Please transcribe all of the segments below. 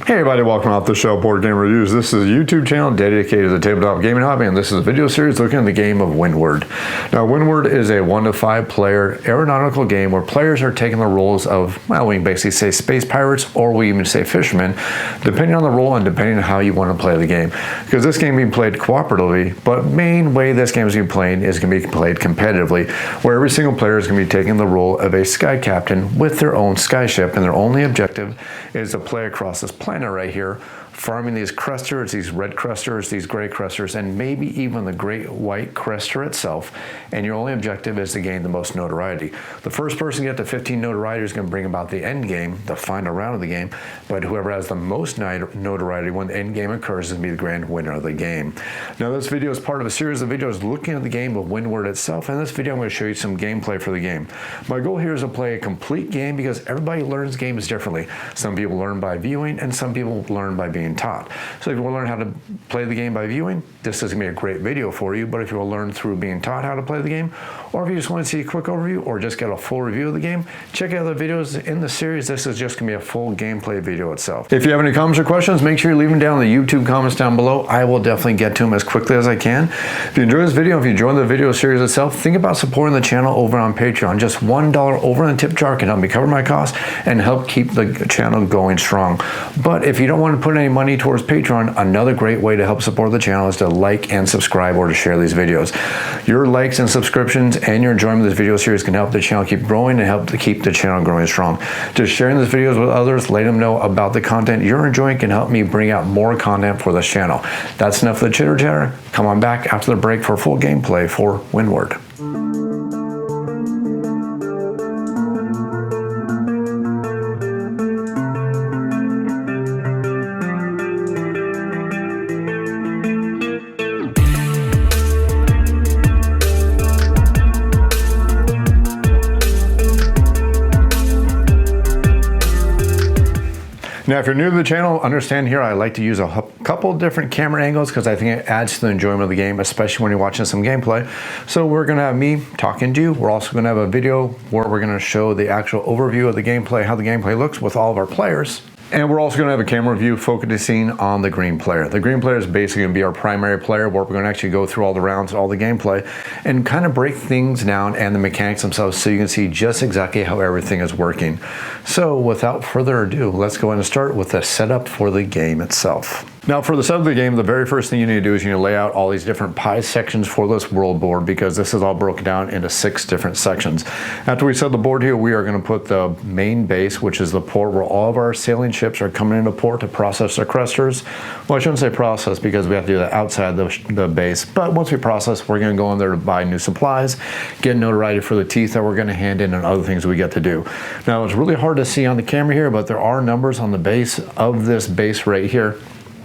Hey everybody, welcome off the show, Board Game Reviews. This is a YouTube channel dedicated to the tabletop gaming hobby, and this is a video series looking at the game of Windward. Now, Windward is a 1 to 5 player aeronautical game where players are taking the roles of, well, we can basically say space pirates, or we even say fishermen, depending on the role and depending on how you want to play the game. Because this game is being played cooperatively, but main way this game is being played is going to be played competitively, where every single player is going to be taking the role of a sky captain with their own sky ship, and their only objective is to play across this planet right here, farming these Cresters, these red Cresters, these gray Cresters, and maybe even the great white Crester itself. And your only objective is to gain the most notoriety. The first person to get to 15 notoriety is going to bring about the end game, the final round of the game. But whoever has the most notoriety when the end game occurs is going to be the grand winner of the game. Now, this video is part of a series of videos looking at the game of Windward itself. And in this video, I'm going to show you some gameplay for the game. My goal here is to play a complete game because everybody learns games differently. Some people learn by viewing, and some people learn by being taught. So if you want to learn how to play the game by viewing, this is going to be a great video for you. But if you want to learn through being taught how to play the game, or if you just want to see a quick overview or just get a full review of the game, check out the videos in the series. This is just going to be a full gameplay video itself. If you have any comments or questions, make sure you leave them down in the YouTube comments down below. I will definitely get to them as quickly as I can. If you enjoy this video, if you enjoy the video series itself, think about supporting the channel over on Patreon. Just $1 over in the tip jar can help me cover my costs and help keep the channel going strong. But if you don't want to put any money towards Patreon, another great way to help support the channel is to like and subscribe or to share these videos. Your likes and subscriptions and your enjoyment of this video series can help the channel keep growing and help to keep the channel growing strong. Just sharing these videos with others, letting them know about the content you're enjoying can help me bring out more content for this channel. That's enough of the chitter chatter. Come on back after the break for full gameplay for Windward. Now, if you're new to the channel, understand here I like to use a couple different camera angles because I think it adds to the enjoyment of the game, especially when you're watching some gameplay. So we're going to have me talking to you. We're also going to have a video where we're going to show the actual overview of the gameplay, how the gameplay looks with all of our players. And we're also going to have a camera view focusing on the green player. The green player is basically going to be our primary player, where we're going to actually go through all the rounds, all the gameplay, and kind of break things down and the mechanics themselves so you can see just exactly how everything is working. So without further ado, let's go ahead and start with the setup for the game itself. Now, for the setup of the game, the very first thing you need to do is you need to lay out all these different pie sections for this world board, because this is all broken down into 6 different sections. After we set the board here, we are going to put the main base, which is the port where all of our sailing ships are coming into port to process their Cresters. Well, I shouldn't say process because we have to do that outside the base, but once we process, we're going to go in there to buy new supplies, get notoriety for the teeth that we're going to hand in, and other things we get to do. Now, it's really hard to see on the camera here, but there are numbers on the base of this base right here.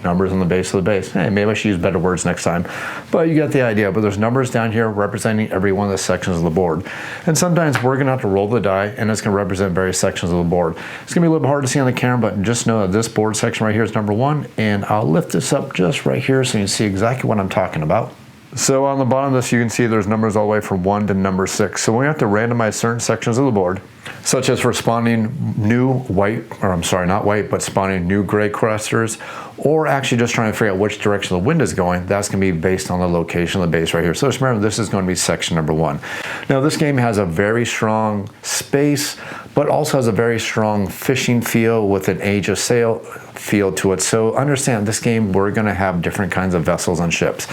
Numbers on the base of the base. Hey, maybe I should use better words next time. But you get the idea. But there's numbers down here representing every one of the sections of the board. And sometimes we're going to have to roll the die, and it's going to represent various sections of the board. It's going to be a little hard to see on the camera, but just know that this board section right here is number 1. And I'll lift this up just right here so you can see exactly what I'm talking about. So on the bottom of this, you can see there's numbers all the way from 1 to number 6. So we have to randomize certain sections of the board, such as for spawning new white, or I'm sorry, not white, but spawning new gray Cresters, or actually just trying to figure out which direction the wind is going. That's going to be based on the location of the base right here. So just remember, this is going to be section number 1. Now, this game has a very strong space, but also has a very strong fishing feel with an Age of Sail feel to it. So understand, this game, we're going to have different kinds of vessels and ships.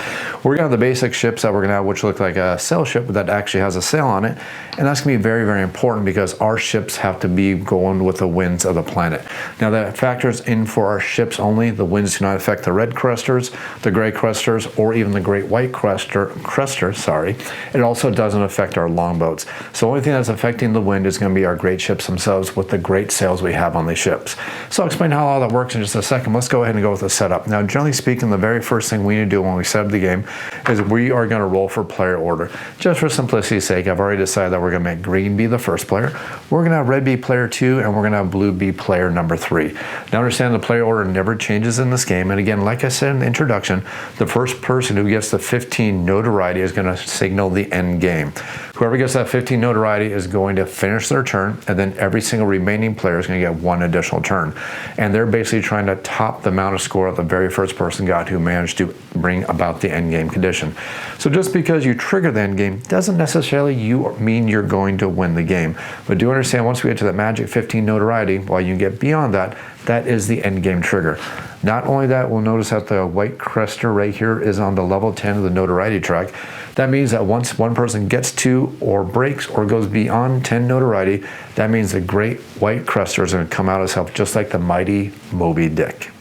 We're going to have the basic ships that we're going to have, which look like a sail ship that actually has a sail on it. And that's going to be very, very important because our ships have to be going with the winds of the planet. Now, that factors in for our ships only. The winds do not affect the red Cresters, the gray Cresters, or even the great white Crester, sorry. It also doesn't affect our longboats. So the only thing that's affecting the wind is going to be our great ships themselves with the great sails we have on these ships. So I'll explain how all that works in just a second. Let's go ahead and go with the setup. Now, generally speaking, the very first thing we need to do when we set up the game is we are going to roll for player order. Just for simplicity's sake, I've already decided that we're going to make green be the first player. We're going to have red be player 2, and we're going to have blue be player number 3. Now, understand the player order never changes in this game. And again, like I said in the introduction, the first person who gets the 15 notoriety is going to signal the end game. Whoever gets that 15 notoriety is going to finish their turn, and then every single remaining player is going to get one additional turn. And they're basically trying to top the amount of score that the very first person got who managed to bring about the end game condition. So just because you trigger the end game doesn't necessarily mean you're going to win the game. But do understand, once we get to that magic 15 notoriety, while you get beyond that, that is the end game trigger. Not only that, we'll notice that the white Crester right here is on the level 10 of the notoriety track. That means that once one person gets to or breaks or goes beyond 10 notoriety, that means the great white Crester is going to come out as help, just like the mighty Moby Dick.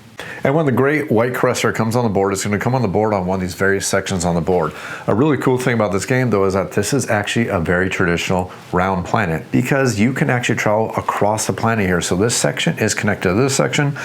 And when the great white Crester comes on the board, it's going to come on the board on one of these various sections on the board. A really cool thing about this game, though, is that this is actually a very traditional round planet, because you can actually travel across the planet here. So this section is connected to this section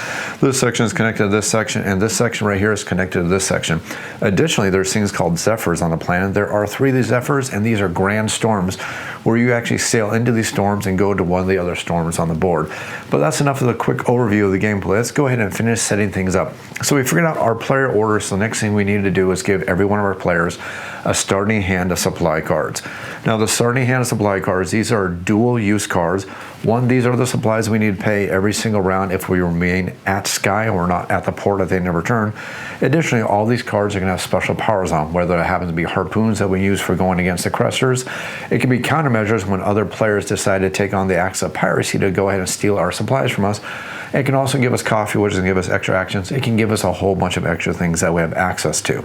is connected to this section, and this section right here is connected to this section. Additionally, there's things called zephyrs on the planet. There are 3 of these zephyrs, and these are grand storms where you actually sail into these storms and go to one of the other storms on the board. But that's enough of the quick overview of the gameplay. Let's go ahead and finish setting things up. So we figured out our player order, so the next thing we need to do is give every one of our players a starting hand of supply cards. Now the starting hand of supply cards, these are dual use cards. One, these are the supplies we need to pay every single round if we remain at sky and we're not at the port at the end of our turn. Additionally, all these cards are going to have special powers on, whether it happens to be harpoons that we use for going against the Cresters. It can be countermeasures when other players decide to take on the acts of piracy to go ahead and steal our supplies from us. It can also give us coffee, which is going to give us extra actions. It can give us a whole bunch of extra things that we have access to.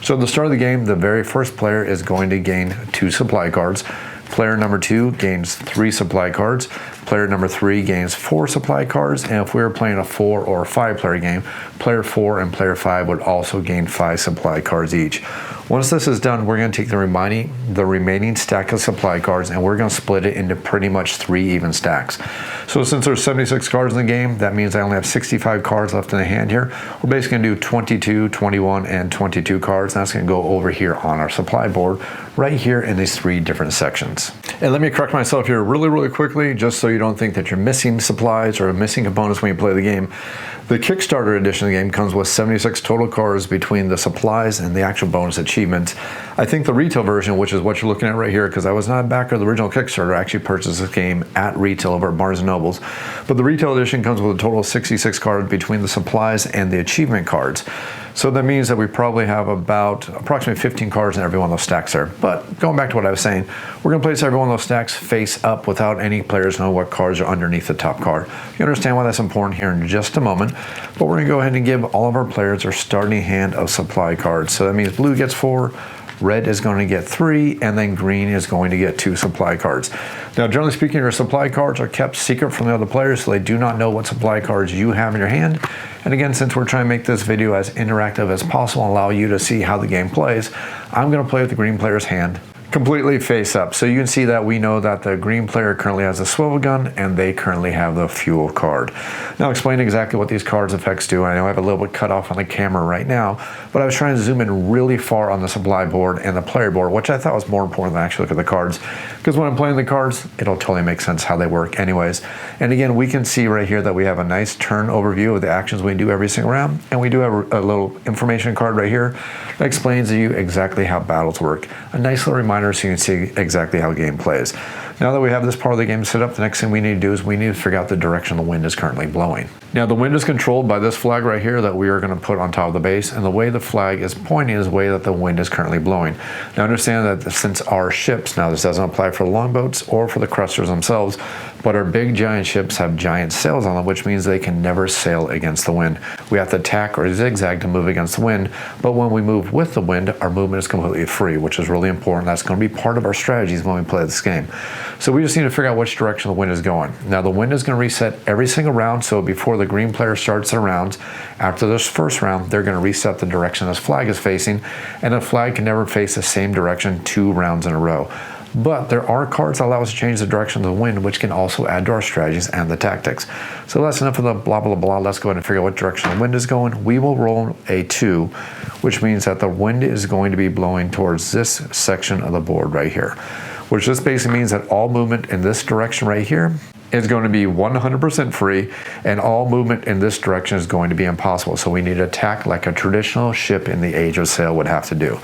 So at the start of the game, the very first player is going to gain 2 supply cards. Player number 2 gains 3 supply cards. Player number 3 gains 4 supply cards. And if we were playing a 4 or 5 player game, player 4 and player 5 would also gain 5 supply cards each. Once this is done, we're going to take the remaining stack of supply cards and we're going to split it into pretty much 3 even stacks. So since there's 76 cards in the game, that means I only have 65 cards left in the hand here. We're basically going to do 22, 21, and 22 cards. And that's going to go over here on our supply board, right here in these 3 different sections. And let me correct myself here really quickly, just so you don't think that you're missing supplies or missing components when you play the game. The Kickstarter edition of the game comes with 76 total cards between the supplies and the actual bonus achievements. I think the retail version, which is what you're looking at right here, because I was not a backer of the original Kickstarter, I actually purchased this game at retail over at Barnes & Nobles. But the retail edition comes with a total of 66 cards between the supplies and the achievement cards. So that means that we probably have about approximately 15 cards in every one of those stacks there. But going back to what I was saying, we're going to place every one of those stacks face up without any players knowing what cards are underneath the top card. You understand why that's important here in just a moment. But we're going to go ahead and give all of our players their starting hand of supply cards. So that means blue gets 4, red is going to get 3, and then green is going to get 2 supply cards. Now, generally speaking, your supply cards are kept secret from the other players, so they do not know what supply cards you have in your hand. And again, since we're trying to make this video as interactive as possible and allow you to see how the game plays, I'm going to play with the green player's hand completely face up. So you can see that we know that the green player currently has a swivel gun and they currently have the fuel card. Now I'll explain exactly what these cards effects do. I know I have a little bit cut off on the camera right now, but I was trying to zoom in really far on the supply board and the player board, which I thought was more important than actually look at the cards, because when I'm playing the cards, it'll totally make sense how they work anyways. And again, we can see right here that we have a nice turn overview of the actions we do every single round, and we do have a little information card right here that explains to you exactly how battles work. A nice little reminder so you can see exactly how the game plays. Now that we have this part of the game set up, the next thing we need to do is we need to figure out the direction the wind is currently blowing. Now the wind is controlled by this flag right here that we are going to put on top of the base, and the way the flag is pointing is the way that the wind is currently blowing. Now understand that since our ships, now this doesn't apply for the longboats or for the Cresters themselves, but our big giant ships have giant sails on them, which means they can never sail against the wind. We have to tack or zigzag to move against the wind, but when we move with the wind, our movement is completely free, which is really important. That's going to be part of our strategies when we play this game. So we just need to figure out which direction the wind is going. Now the wind is going to reset every single round, so before the green player starts their rounds, after this first round, they're going to reset the direction this flag is facing, and the flag can never face the same direction 2 rounds in a row. But there are cards that allow us to change the direction of the wind, which can also add to our strategies and the tactics. So that's enough of the blah, blah, blah. Let's go ahead and figure out what direction the wind is going. We will roll a 2, which means that the wind is going to be blowing towards this section of the board right here, which just basically means that all movement in this direction right here is going to be 100% free, and all movement in this direction is going to be impossible. So we need to attack like a traditional ship in the Age of Sail would have to do.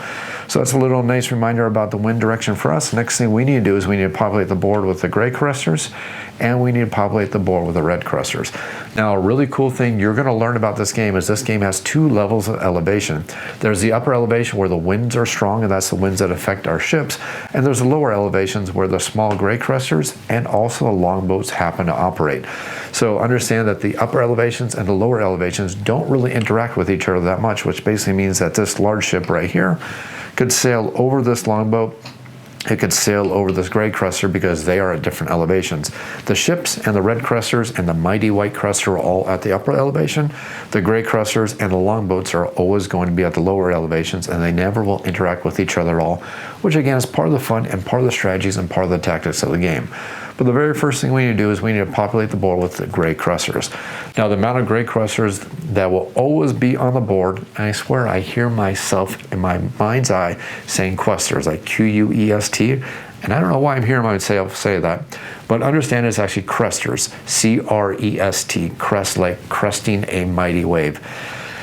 So that's a little nice reminder about the wind direction for us. Next thing we need to do is we need to populate the board with the gray Cresters, and we need to populate the board with the red Cresters. Now, a really cool thing you're going to learn about this game is this game has two levels of elevation. There's the upper elevation where the winds are strong, and that's the winds that affect our ships. And there's the lower elevations where the small gray Cresters and also the longboats happen to operate. So understand that the upper elevations and the lower elevations don't really interact with each other that much, which basically means that this large ship right here could sail over this longboat. It could sail over this gray Crester because they are at different elevations. The ships and the red Cresters and the mighty white Crester are all at the upper elevation. The gray Cresters and the longboats are always going to be at the lower elevations, and they never will interact with each other at all, which again is part of the fun and part of the strategies and part of the tactics of the game. But the very first thing we need to do is we need to populate the board with the gray Cresters. Now, the amount of gray Cresters that will always be on the board, and I swear I hear myself in my mind's eye saying Questers, like Q-U-E-S-T, and I don't know why I'm hearing myself say that, but understand it's actually Cresters, C-R-E-S-T, crest, like cresting a mighty wave.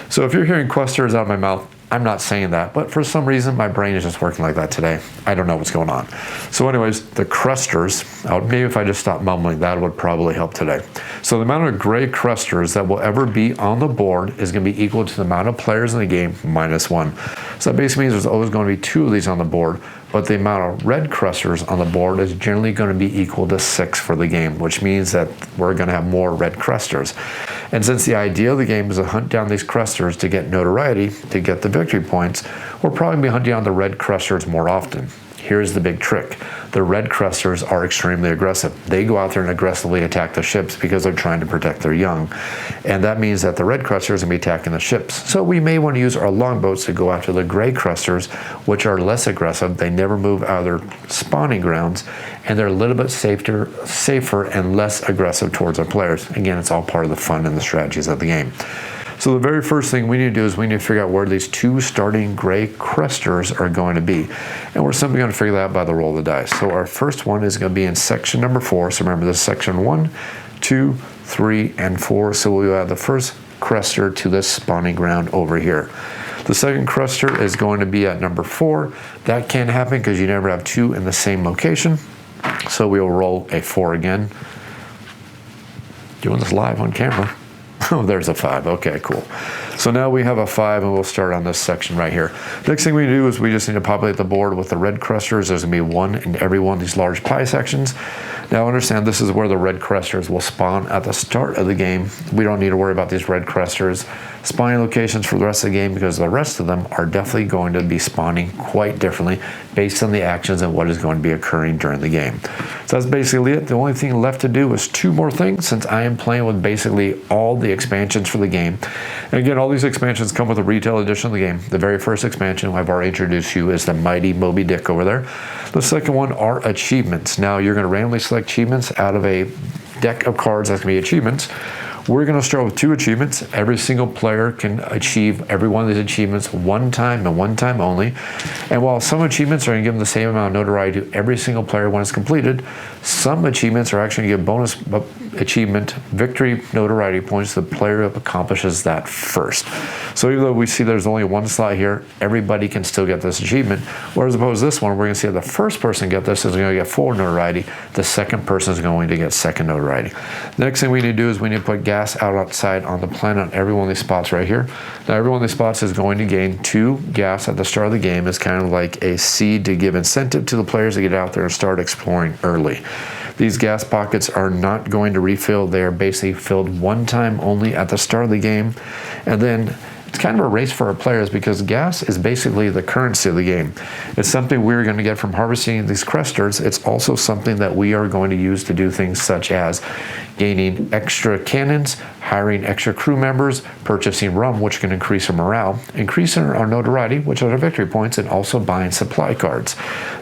So if you're hearing Questers out of my mouth, I'm not saying that, but for some reason my brain is just working like that today. I don't know what's going on. So anyways, the Cresters, maybe if I just stop mumbling, that would probably help today. So the amount of gray Cresters that will ever be on the board is going to be equal to the amount of players in the game minus one. So that basically means there's always going to be two of these on the board, but the amount of red Cresters on the board is generally going to be equal to 6 for the game, which means that we're going to have more red Cresters. And since the idea of the game is to hunt down these Cresters to get notoriety, to get the victory points, we'll probably be hunting down the red Cresters more often. Here's the big trick. The red Cresters are extremely aggressive. They go out there and aggressively attack the ships because they're trying to protect their young. And that means that the red Cresters are going to be attacking the ships. So we may want to use our longboats to go after the gray Cresters, which are less aggressive. They never move out of their spawning grounds, and they're a little bit safer and less aggressive towards our players. Again, it's all part of the fun and the strategies of the game. So the very first thing we need to do is we need to figure out where these two starting gray Cresters are going to be. And we're simply going to figure that out by the roll of the dice. So our first one is going to be in section number 4. So remember, this is section 1, 2, 3, and 4. So we'll add the first Crester to this spawning ground over here. The second Crester is going to be at number 4. That can't happen because you never have two in the same location. So we'll roll a 4 again. Doing this live on camera. Oh, there's a 5. Okay, cool. So now we have a 5, and we'll start on this section right here. Next thing we do is we just need to populate the board with the red Cresters. There's going to be one in every one of these large pie sections. Now understand this is where the red Cresters will spawn at the start of the game. We don't need to worry about these red Cresters spawning locations for the rest of the game because the rest of them are definitely going to be spawning quite differently based on the actions and what is going to be occurring during the game. So that's basically it. The only thing left to do is 2 more things since I am playing with basically all the expansions for the game. And again, all these expansions come with a retail edition of the game. The very first expansion I've already introduced you is the Mighty Moby Dick over there. The second one are achievements. Now you're going to randomly select achievements out of a deck of cards that's going to be achievements. We're going to start with 2 achievements. Every single player can achieve every one of these achievements one time and one time only. And while some achievements are going to give them the same amount of notoriety to every single player when it's completed, some achievements are actually going to give bonus achievement victory notoriety points to the player who accomplishes that first. So even though we see there's only 1 slot here, everybody can still get this achievement. Whereas opposed to this one, we're going to see that the first person to get this is going to get 4 notoriety. The second person is going to get 2nd notoriety. The next thing we need to do is we need to put gas out outside on the planet on every one of these spots right here. Now every one of these spots is going to gain 2 gas at the start of the game. It's kind of like a seed to give incentive to the players to get out there and start exploring early. These gas pockets are not going to refill. They are basically filled one time only at the start of the game. And then it's kind of a race for our players because gas is basically the currency of the game. It's something we're going to get from harvesting these Cresters. It's also something that we are going to use to do things such as gaining extra cannons, hiring extra crew members, purchasing rum, which can increase our morale, increasing our notoriety, which are our victory points, and also buying supply cards.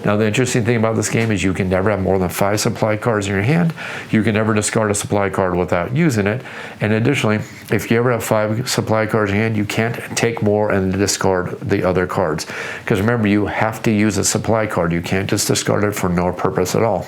Now, the interesting thing about this game is you can never have more than 5 supply cards in your hand. You can never discard a supply card without using it. And additionally, if you ever have 5 supply cards in your hand, you can't take more and discard the other cards. Because remember, you have to use a supply card. You can't just discard it for no purpose at all.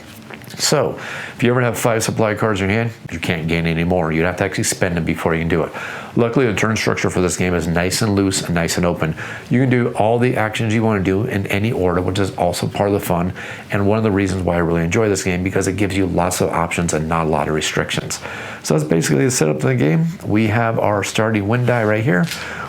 So, if you ever have 5 supply cards in your hand, you can't gain any more. You'd have to actually spend them before you can do it. Luckily, the turn structure for this game is nice and loose and nice and open. You can do all the actions you want to do in any order, which is also part of the fun, and one of the reasons why I really enjoy this game, because it gives you lots of options and not a lot of restrictions. So that's basically the setup of the game. We have our starting wind die right here.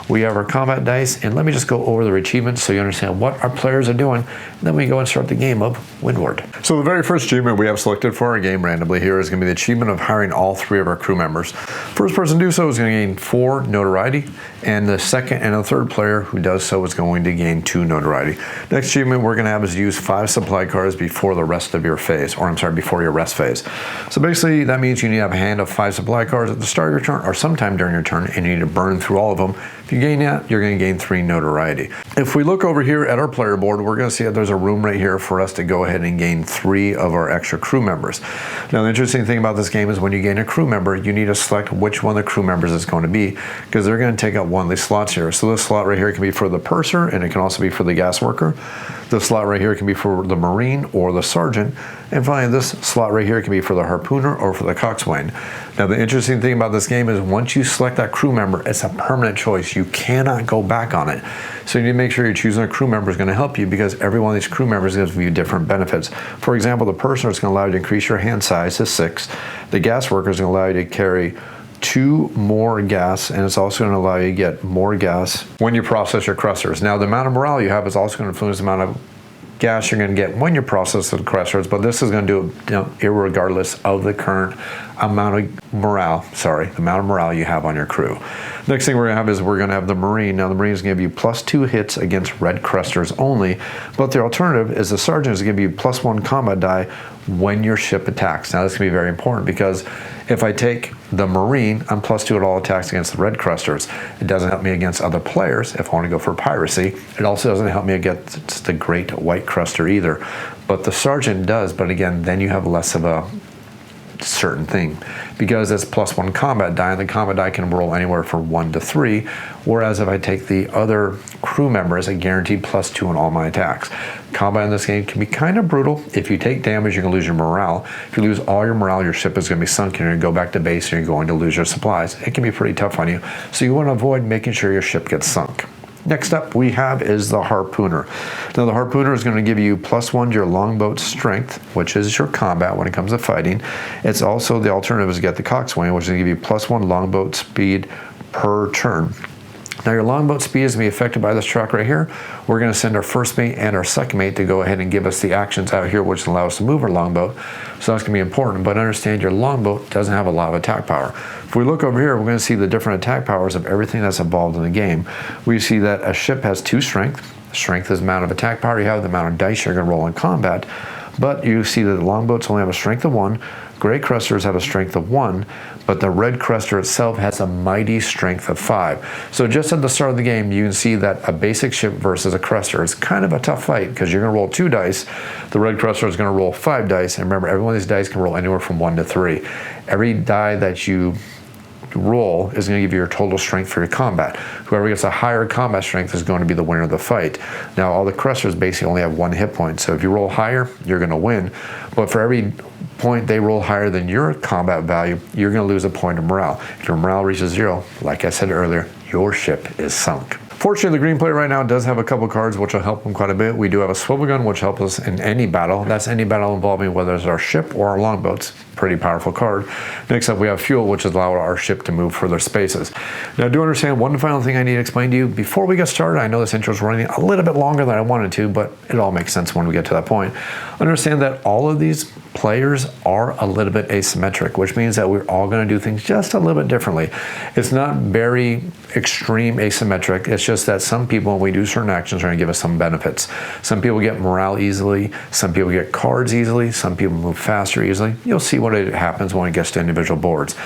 We have our combat dice, and let me just go over the achievements so you understand what our players are doing, and then we go and start the game of Windward. So the very first achievement we have selected for our game randomly here is going to be the achievement of hiring all 3 of our crew members. First person to do so is going to gain 4 notoriety, and the second and the third player who does so is going to gain 2 notoriety. Next achievement we're going to have is use 5 supply cards before the rest of your phase, or I'm sorry, before your rest phase. So basically that means you need to have a hand of 5 supply cards at the start of your turn or sometime during your turn, and you need to burn through all of them. If you gain that, you're going to gain 3 notoriety. If we look over here at our player board, we're going to see that there's a room right here for us to go ahead and gain 3 of our extra crew members. Now, the interesting thing about this game is when you gain a crew member, you need to select which one of the crew members it's going to be, because they're going to take up one of these slots here. So this slot right here can be for the purser, and it can also be for the gas worker. This slot right here can be for the marine or the sergeant. And finally, this slot right here can be for the harpooner or for the coxswain. Now, the interesting thing about this game is once you select that crew member, it's a permanent choice. You cannot go back on it. So you need to make sure you're choosing a crew member is going to help you, because every one of these crew members gives you different benefits. For example, the purser is going to allow you to increase your hand size to 6. The gas worker is going to allow you to carry 2 more gas, and it's also going to allow you to get more gas when you process your Cresters. Now, the amount of morale you have is also going to influence the amount of gas you're going to get when you process the Cresters, but this is going to do it, irregardless of the current amount of morale, the amount of morale you have on your crew. Next thing we're going to have is we're going to have the Marine. Now, the Marine is going to give you +2 hits against red Cresters only, but the alternative is the Sergeant is going to give you +1 combat die when your ship attacks. Now, this can be very important, because if I take the Marine, I'm +2 at all attacks against the red Cresters. It doesn't help me against other players if I want to go for piracy. It also doesn't help me against the great white Crester either. But the Sergeant does, but again, then you have less of a certain thing, because it's +1 combat die, and the combat die can roll anywhere from 1 to 3, whereas if I take the other crew members, I guaranteed +2 on all my attacks. Combat in this game can be kind of brutal. If you take damage, you're going to lose your morale. If you lose all your morale, your ship is going to be sunk, and you're going to go back to base, and you're going to lose your supplies. It can be pretty tough on you, so you want to avoid making sure your ship gets sunk. Next up we have is the harpooner. Now, the harpooner is going to give you +1 to your longboat strength, which is your combat when it comes to fighting. It's also the alternative is to get the coxswain, which is going to give you +1 longboat speed per turn. Now, your longboat speed is going to be affected by this track right here. We're going to send our first mate and our second mate to go ahead and give us the actions out here, which allow us to move our longboat. So that's going to be important, but understand your longboat doesn't have a lot of attack power. If we look over here, we're going to see the different attack powers of everything that's involved in the game. We see that a ship has 2 strength. Strength is the amount of attack power you have, the amount of dice you're going to roll in combat. But you see that the longboats only have a strength of 1. Gray Cresters have a strength of 1, but the red Crester itself has a mighty strength of 5. So just at the start of the game, you can see that a basic ship versus a Crester is kind of a tough fight, because you're going to roll 2 dice. The red Crester is going to roll 5 dice, and remember, every one of these dice can roll anywhere from 1 to 3. Every die that you roll is going to give you your total strength for your combat. Whoever gets a higher combat strength is going to be the winner of the fight. Now, all the Cresters basically only have 1 hit point, so if you roll higher, you're going to win. But for every point they roll higher than your combat value, you're going to lose a point of morale. If your morale reaches 0, like I said earlier, your ship is sunk. Fortunately, the green player right now does have a couple cards which will help him quite a bit. We do have a swivel gun, which helps us in any battle. That's any battle involving whether it's our ship or our longboats. Pretty powerful card. Next up, we have fuel, which allows our ship to move further spaces. Now, do understand one final thing I need to explain to you before we get started. I know this intro is running a little bit longer than I wanted to, but it all makes sense when we get to that point. Understand that all of these players are a little bit asymmetric, which means that we're all going to do things just a little bit differently. It's not very extreme asymmetric. It's just that some people, when we do certain actions, are going to give us some benefits. Some people get morale easily. Some people get cards easily. Some people move faster easily. You'll see what it happens when it gets to individual boards.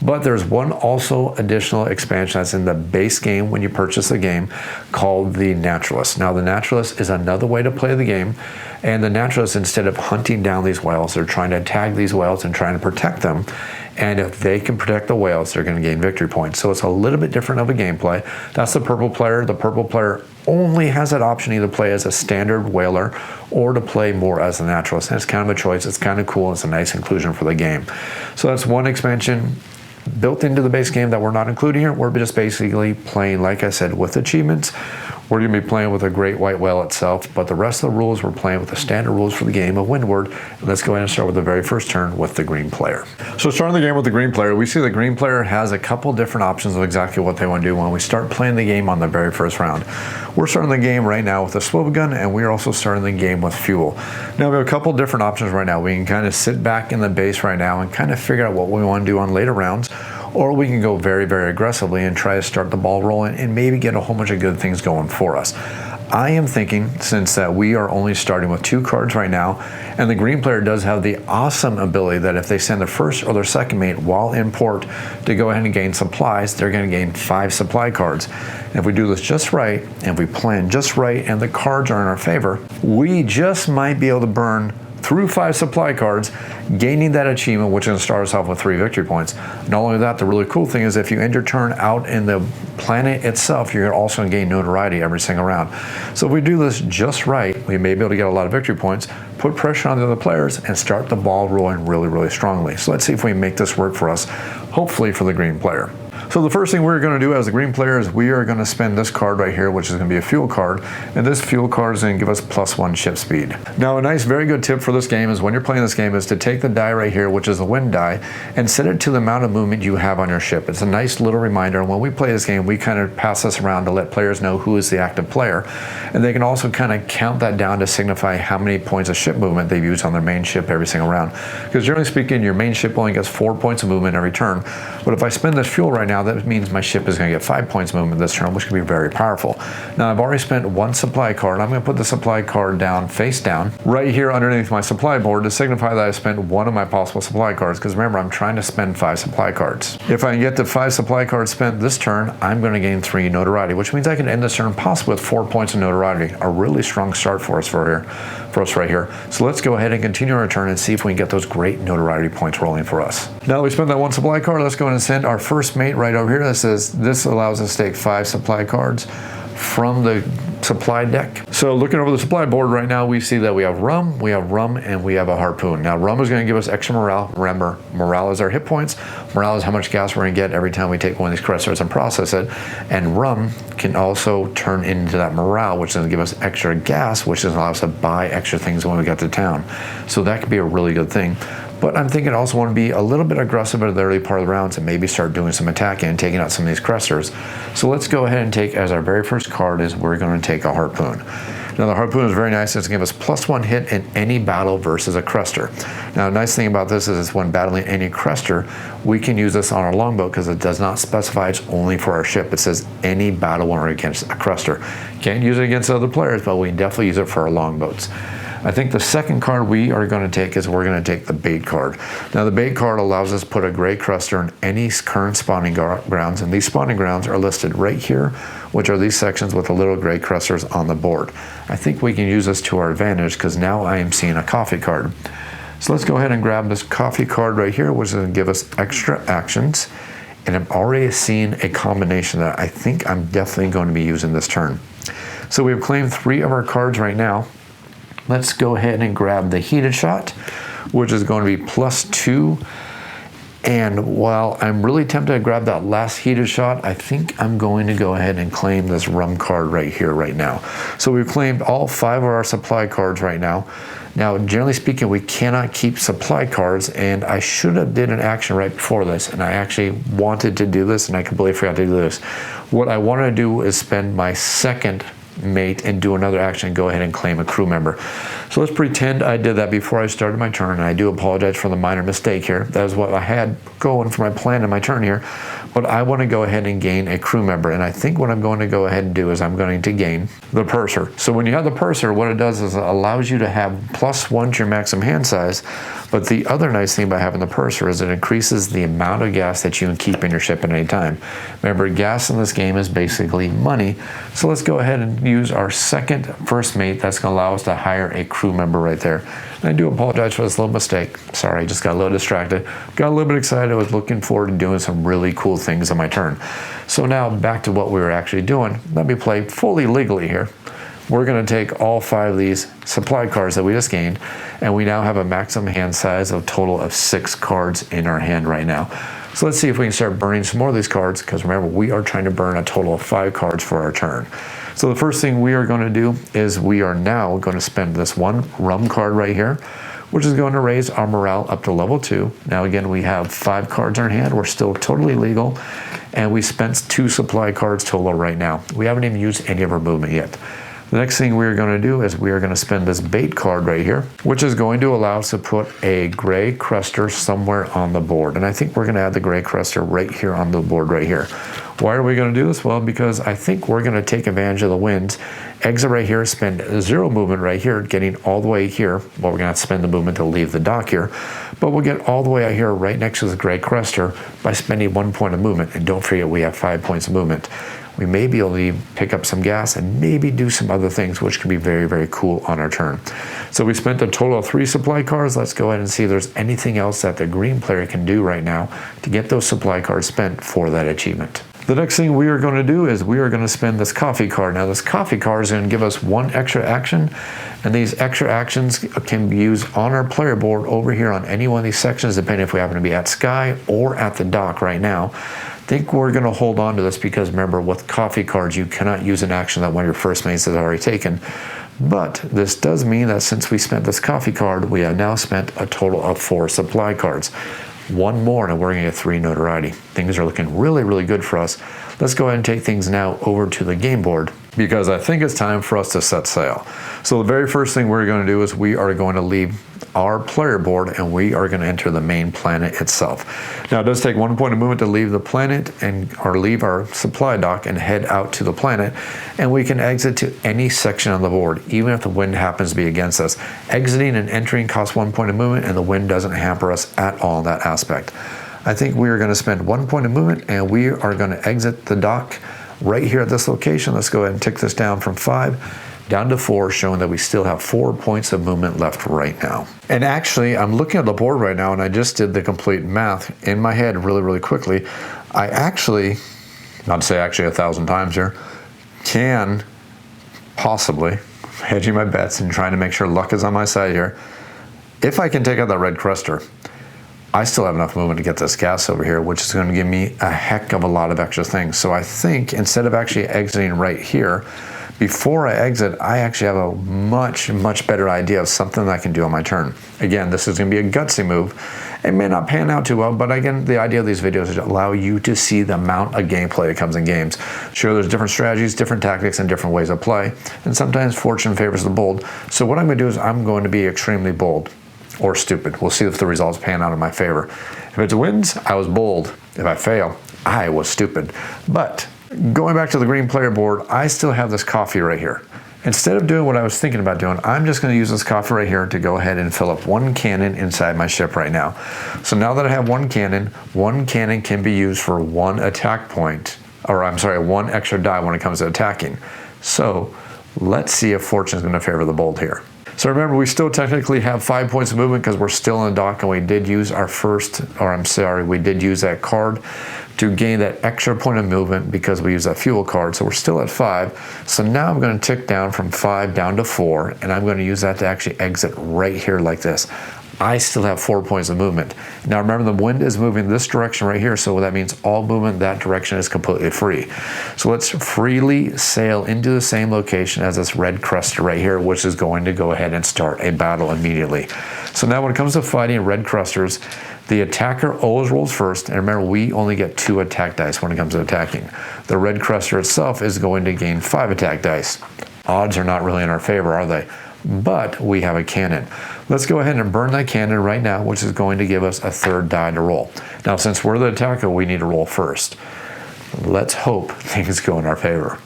But there's one also additional expansion that's in the base game when you purchase the game called the Naturalist. Now, the Naturalist is another way to play the game. And the Naturalist, instead of hunting down these whales, they're trying to tag these whales and trying to protect them. And if they can protect the whales, they're going to gain victory points. So it's a little bit different of a gameplay. That's the purple player. The purple player only has that option either play as a standard whaler or to play more as a naturalist. And it's kind of a choice. It's kind of cool. It's a nice inclusion for the game. So that's one expansion built into the base game that we're not including here. We're just basically playing, like I said, with achievements. We're going to be playing with a great white whale itself, but the rest of the rules, we're playing with the standard rules for the game of Windward. And let's go ahead and start with the very first turn with the green player. So starting the game with the green player, we see the green player has a couple different options of exactly what they want to do when we start playing the game on the very first round. We're starting the game right now with a swivel gun, and we're also starting the game with fuel. Now we have a couple different options right now. We can kind of sit back in the base right now and kind of figure out what we want to do on later rounds, or we can go very, very aggressively and try to start the ball rolling and maybe get a whole bunch of good things going for us. I am thinking, since that we are only starting with 2 cards right now, and the green player does have the awesome ability that if they send their first or their second mate while in port to go ahead and gain supplies, they're going to gain 5 supply cards. And if we do this just right, and if we plan just right, and the cards are in our favor, we just might be able to burn through 5 supply cards, gaining that achievement, which is going to start us off with 3 victory points. Not only that, the really cool thing is if you end your turn out in the planet itself, you're also going to gain notoriety every single round. So if we do this just right, we may be able to get a lot of victory points, put pressure on the other players, and start the ball rolling really, really strongly. So let's see if we make this work for us, hopefully for the green player. So the first thing we're going to do as the green player is we are going to spend this card right here, which is going to be a fuel card, and this fuel card is going to give us +1 ship speed. Now a nice, very good tip for this game is when you're playing this game is to take the die right here, which is the wind die, and set it to the amount of movement you have on your ship. It's a nice little reminder, and when we play this game, we kind of pass this around to let players know who is the active player, and they can also kind of count that down to signify how many points of ship movement they've used on their main ship every single round. Because generally speaking, your main ship only gets 4 points of movement every turn, but if I spend this fuel right now, that means my ship is going to get 5 points movement this turn, which can be very powerful. Now I've already spent 1 supply card. I'm going to put the supply card down, face down, right here underneath my supply board to signify that I spent 1 of my possible supply cards, because remember, I'm trying to spend 5 supply cards. If I can get to 5 supply cards spent this turn, I'm going to gain 3 notoriety, which means I can end this turn possibly with 4 points of notoriety. A really strong start for us right here. So let's go ahead and continue our turn and see if we can get those great notoriety points rolling for us. Now that we spent that 1 supply card, let's go ahead and send our first mate right over here. This allows us to take 5 supply cards from the supply deck. So looking over the supply board right now, we see that we have rum, and we have a harpoon. Now rum is going to give us extra morale. Remember, morale is our hit points. Morale is how much gas we're going to get every time we take one of these Cresters and process it. And rum can also turn into that morale, which is going to give us extra gas, which allows us to buy extra things when we get to town. So that could be a really good thing. But I'm thinking I also want to be a little bit aggressive at the early part of the rounds and maybe start doing some attacking and taking out some of these Cresters. So let's go ahead and take, as our very first card is, we're going to take a harpoon. Now the harpoon is very nice. It's going to give us +1 hit in any battle versus a Crester. Now the nice thing about this is when battling any Crester, we can use this on our longboat because it does not specify it's only for our ship. It says any battle when we're against a Crester. Can't use it against other players, but we can definitely use it for our longboats. I think the second card we are going to take is we're going to take the bait card. Now the bait card allows us to put a gray Crester in any current spawning grounds, and these spawning grounds are listed right here, which are these sections with the little gray Cresters on the board. I think we can use this to our advantage because now I am seeing a coffee card. So let's go ahead and grab this coffee card right here, which is going to give us extra actions. And I'm already seeing a combination that I think I'm definitely going to be using this turn. So we've claimed 3 of our cards right now. Let's go ahead and grab the heated shot, which is going to be +2. And while I'm really tempted to grab that last heated shot, I think I'm going to go ahead and claim this rum card right here, right now. So we've claimed all 5 of our supply cards right now. Now, generally speaking, we cannot keep supply cards, and I should have did an action right before this, and I actually wanted to do this, and I completely forgot to do this. What I want to do is spend my second mate and do another action and go ahead and claim a crew member. So let's pretend I did that before I started my turn, and I do apologize for the minor mistake here. That is what I had going for my plan in my turn here, but I want to go ahead and gain a crew member, and I think what I'm going to go ahead and do is I'm going to gain the purser. So when you have the purser, what it does is it allows you to have +1 to your maximum hand size, but the other nice thing about having the purser is it increases the amount of gas that you can keep in your ship at any time. Remember, gas in this game is basically money, so let's go ahead and use our second first mate. That's going to allow us to hire a crew member right there. And I do apologize for this little mistake. Sorry, I just got a little distracted. Got a little bit excited. I was looking forward to doing some really cool things on my turn. So now back to what we were actually doing. Let me play fully legally here. We're going to take all 5 of these supply cards that we just gained, and we now have a maximum hand size of a total of 6 cards in our hand right now. So let's see if we can start burning some more of these cards, because remember, we are trying to burn a total of 5 cards for our turn. So the first thing we are going to do is we are now going to spend this 1 rum card right here, which is going to raise our morale up to level 2. Now again, we have 5 cards in our hand. We're still totally legal, and we spent 2 supply cards total right now. We haven't even used any of our movement yet. The next thing we're going to do is we are going to spend this bait card right here, which is going to allow us to put a gray Crester somewhere on the board. And I think we're going to add the gray Crester right here on the board right here. Why are we going to do this? Well, because I think we're going to take advantage of the winds, exit right here, spend 0 movement right here, getting all the way here. Well, we're going to have to spend the movement to leave the dock here, but we'll get all the way out here right next to the gray Crester by spending 1 point of movement. And don't forget, we have 5 points of movement. We may be able to pick up some gas and maybe do some other things, which can be very, very cool on our turn. So we spent a total of 3 supply cards. Let's go ahead and see if there's anything else that the green player can do right now to get those supply cards spent for that achievement. The next thing we are going to do is we are going to spend this coffee card. Now this coffee card is going to give us 1 extra action, and these extra actions can be used on our player board over here on any one of these sections, depending if we happen to be at Sky or at the dock right now. I think we're going to hold on to this because remember, with coffee cards, you cannot use an action that one of your first mates has already taken. But this does mean that since we spent this coffee card, we have now spent a total of 4 supply cards. 1 more and we're going to get 3 notoriety. Things are looking really, really good for us. Let's go ahead and take things now over to the game board, because I think it's time for us to set sail. So the very first thing we're going to do is we are going to leave our player board and we are going to enter the main planet itself. Now it does take 1 point of movement to leave the planet or leave our supply dock and head out to the planet, and we can exit to any section on the board, even if the wind happens to be against us. Exiting and entering costs 1 point of movement, and the wind doesn't hamper us at all in that aspect. I think we are going to spend 1 point of movement and we are going to exit the dock right here at this location. Let's go ahead and tick this down from 5 down to 4, showing that we still have 4 points of movement left right now. And actually, I'm looking at the board right now and I just did the complete math in my head really, really quickly. I actually, not to say actually 1,000 times here, can possibly, hedging my bets and trying to make sure luck is on my side here, if I can take out that red Crester, I still have enough movement to get this gas over here, which is going to give me a heck of a lot of extra things. So I think instead of actually exiting right here, before I exit, I actually have a much, much better idea of something that I can do on my turn. Again, this is going to be a gutsy move. It may not pan out too well, but again, the idea of these videos is to allow you to see the amount of gameplay that comes in games. Sure, there's different strategies, different tactics, and different ways of play, and sometimes fortune favors the bold. So what I'm going to do is I'm going to be extremely bold. Or stupid. We'll see if the results pan out in my favor. If it wins, I was bold. If I fail, I was stupid. But going back to the green player board, I still have this coffee right here. Instead of doing what I was thinking about doing, I'm just going to use this coffee right here to go ahead and fill up 1 cannon inside my ship right now. So now that I have 1 cannon can be used for 1 attack point, or I'm sorry, 1 extra die when it comes to attacking. So let's see if fortune is going to favor the bold here. So remember, we still technically have 5 points of movement because we're still in the dock, and we did use we did use that card to gain that extra point of movement because we use that fuel card. So we're still at 5. So now I'm going to tick down from 5 down to 4, and I'm going to use that to actually exit right here like this. I still have 4 points of movement. Now remember, the wind is moving this direction right here, so that means all movement that direction is completely free. So let's freely sail into the same location as this red Crester right here, which is going to go ahead and start a battle immediately. So now when it comes to fighting red Cresters, the attacker always rolls first, and remember, we only get 2 attack dice when it comes to attacking. The red Crester itself is going to gain 5 attack dice. Odds are not really in our favor, are they? But we have a cannon. Let's go ahead and burn that cannon right now, which is going to give us a 3rd die to roll. Now, since we're the attacker, we need to roll first. Let's hope things go in our favor.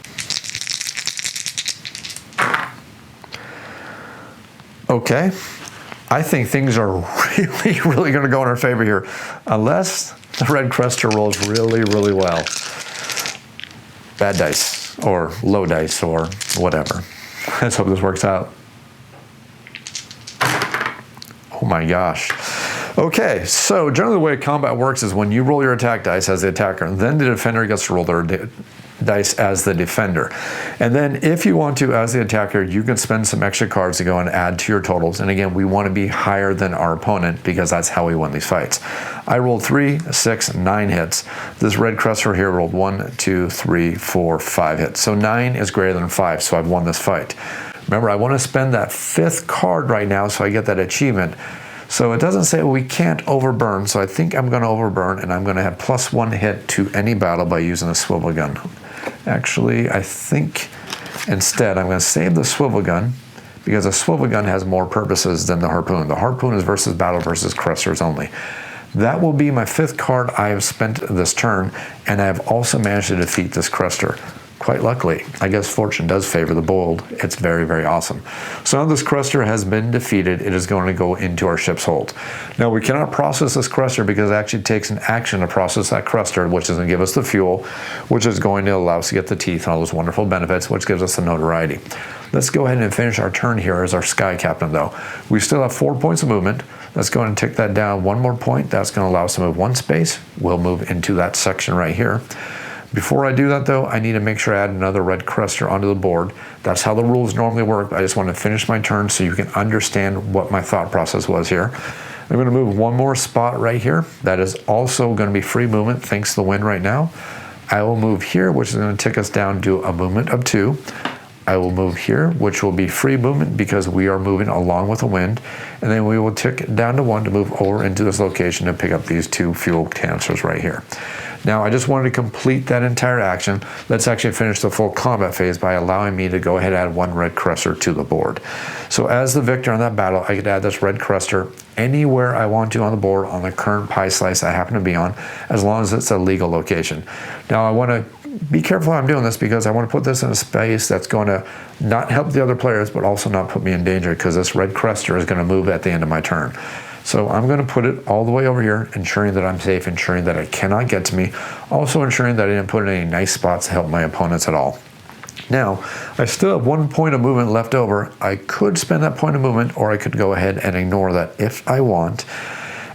Okay, I think things are really, really going to go in our favor here, unless the red Crester rolls really, really well. Bad dice, or low dice, or whatever. Let's hope this works out. my gosh. Okay, so generally the way combat works is when you roll your attack dice as the attacker, then the defender gets to roll their dice as the defender. And then if you want to, as the attacker, you can spend some extra cards to go and add to your totals. And again, we want to be higher than our opponent because that's how we win these fights. I rolled 3, 6, 9 hits. This red Crester here rolled 1, 2, 3, 4, 5 hits. So 9 is greater than 5, so I've won this fight. Remember, I want to spend that 5th card right now so I get that achievement. So it doesn't say we can't overburn, so I think I'm going to overburn, and I'm going to have +1 hit to any battle by using a swivel gun. Actually, I think instead I'm going to save the swivel gun because a swivel gun has more purposes than the harpoon. The harpoon is versus battle versus Cresters only. That will be my 5th card I have spent this turn, and I have also managed to defeat this Crester. Quite luckily, I guess fortune does favor the bold. It's very, very awesome. So now this Crester has been defeated. It is going to go into our ship's hold. Now we cannot process this Crester because it actually takes an action to process that Crester, which is going to give us the fuel, which is going to allow us to get the teeth and all those wonderful benefits, which gives us the notoriety. Let's go ahead and finish our turn here as our Sky Captain though. We still have 4 points of movement. Let's go ahead and tick that down 1 more point. That's going to allow us to move 1 space. We'll move into that section right here. Before I do that though, I need to make sure I add another red Crester onto the board. That's how the rules normally work. I just want to finish my turn so you can understand what my thought process was here. I'm going to move 1 more spot right here. That is also going to be free movement thanks to the wind right now. I will move here, which is going to tick us down to a movement of 2. I will move here, which will be free movement because we are moving along with the wind. And then we will tick down to 1 to move over into this location to pick up these 2 fuel canisters right here. Now, I just wanted to complete that entire action. Let's actually finish the full combat phase by allowing me to go ahead and add 1 red Crester to the board. So as the victor in that battle, I could add this red Crester anywhere I want to on the board on the current pie slice I happen to be on, as long as it's a legal location. Now, I want to be careful how I'm doing this because I want to put this in a space that's going to not help the other players, but also not put me in danger because this red Crester is going to move at the end of my turn. So I'm going to put it all the way over here, ensuring that I'm safe, ensuring that it cannot get to me, also ensuring that I didn't put it in any nice spots to help my opponents at all. Now, I still have 1 point of movement left over. I could spend that point of movement, or I could go ahead and ignore that if I want.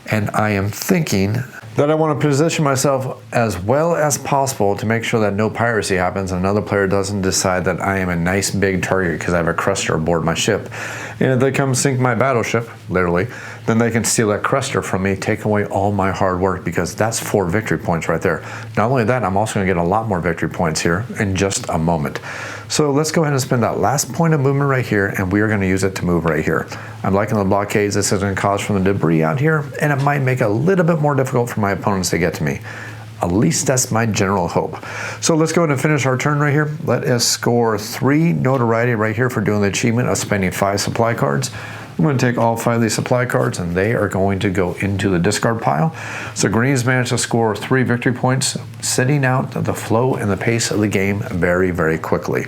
And I am thinking that I want to position myself as well as possible to make sure that no piracy happens and another player doesn't decide that I am a nice big target because I have a Crester aboard my ship. And if they come sink my battleship, literally, then they can steal that Crester from me, take away all my hard work because that's 4 victory points right there. Not only that, I'm also going to get a lot more victory points here in just a moment. So let's go ahead and spend that last point of movement right here, and we are going to use it to move right here. I'm liking the blockades this is going to cause from the debris out here, and it might make it a little bit more difficult for my opponents to get to me. At least that's my general hope. So let's go ahead and finish our turn right here. Let us score 3 notoriety right here for doing the achievement of spending 5 supply cards. I'm going to take all 5 of these supply cards and they are going to go into the discard pile. So Green's managed to score 3 victory points, sitting out the flow and the pace of the game very, very quickly.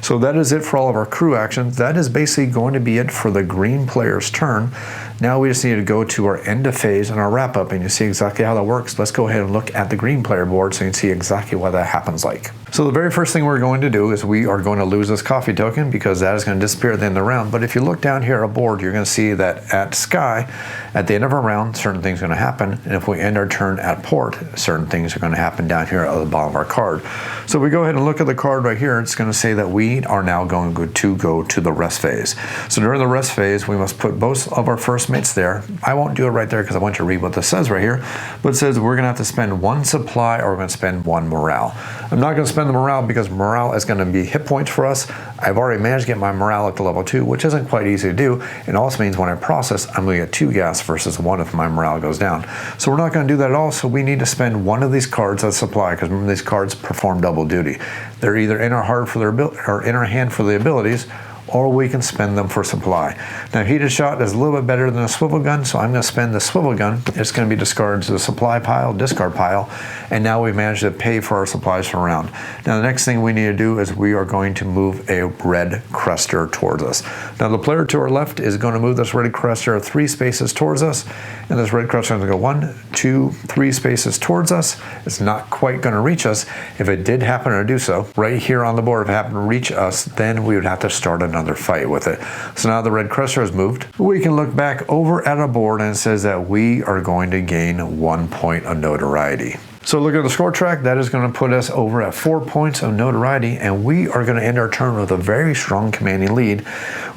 So that is it for all of our crew actions. That is basically going to be it for the green player's turn. Now we just need to go to our end of phase and our wrap up and you see exactly how that works. Let's go ahead and look at the green player board so you can see exactly what that happens like. So the very first thing we're going to do is we are going to lose this coffee token because that is going to disappear at the end of the round. But if you look down here at our board, you're going to see that at Sky, at the end of our round, certain things are going to happen. And if we end our turn at port, certain things are going to happen down here at the bottom of our card. So we go ahead and look at the card right here. It's going to say that we are now going to go to the rest phase. So during the rest phase, we must put both of our first mates there. I won't do it right there because I want you to read what this says right here. But it says we're going to have to spend 1 supply or we're going to spend 1 morale. I'm not going to spend the morale because morale is going to be hit points for us. I've already managed to get my morale up to level 2, which isn't quite easy to do. It also means when I process, I'm going to get 2 gas versus 1 if my morale goes down. So we're not going to do that at all. So we need to spend 1 of these cards as supply because remember these cards perform double duty. They're either in our heart for their or in our hand for the abilities, or we can spend them for supply. Now, heated shot is a little bit better than a swivel gun, so I'm going to spend the swivel gun. It's going to be discarded to the supply pile, discard pile, and now we've managed to pay for our supplies for a round. Now, the next thing we need to do is we are going to move a red Crester towards us. Now, the player to our left is going to move this red Crester 3 spaces towards us, and this red Crester is going to go 1, 2, 3 spaces towards us. It's not quite going to reach us. If it did happen to do so, right here on the board, if it happened to reach us, then we would have to start another another fight with it. So now the red Crester has moved. We can look back over at our board and it says that we are going to gain 1 point of notoriety. So look at the score track, that is going to put us over at 4 points of notoriety, and we are going to end our turn with a very strong commanding lead.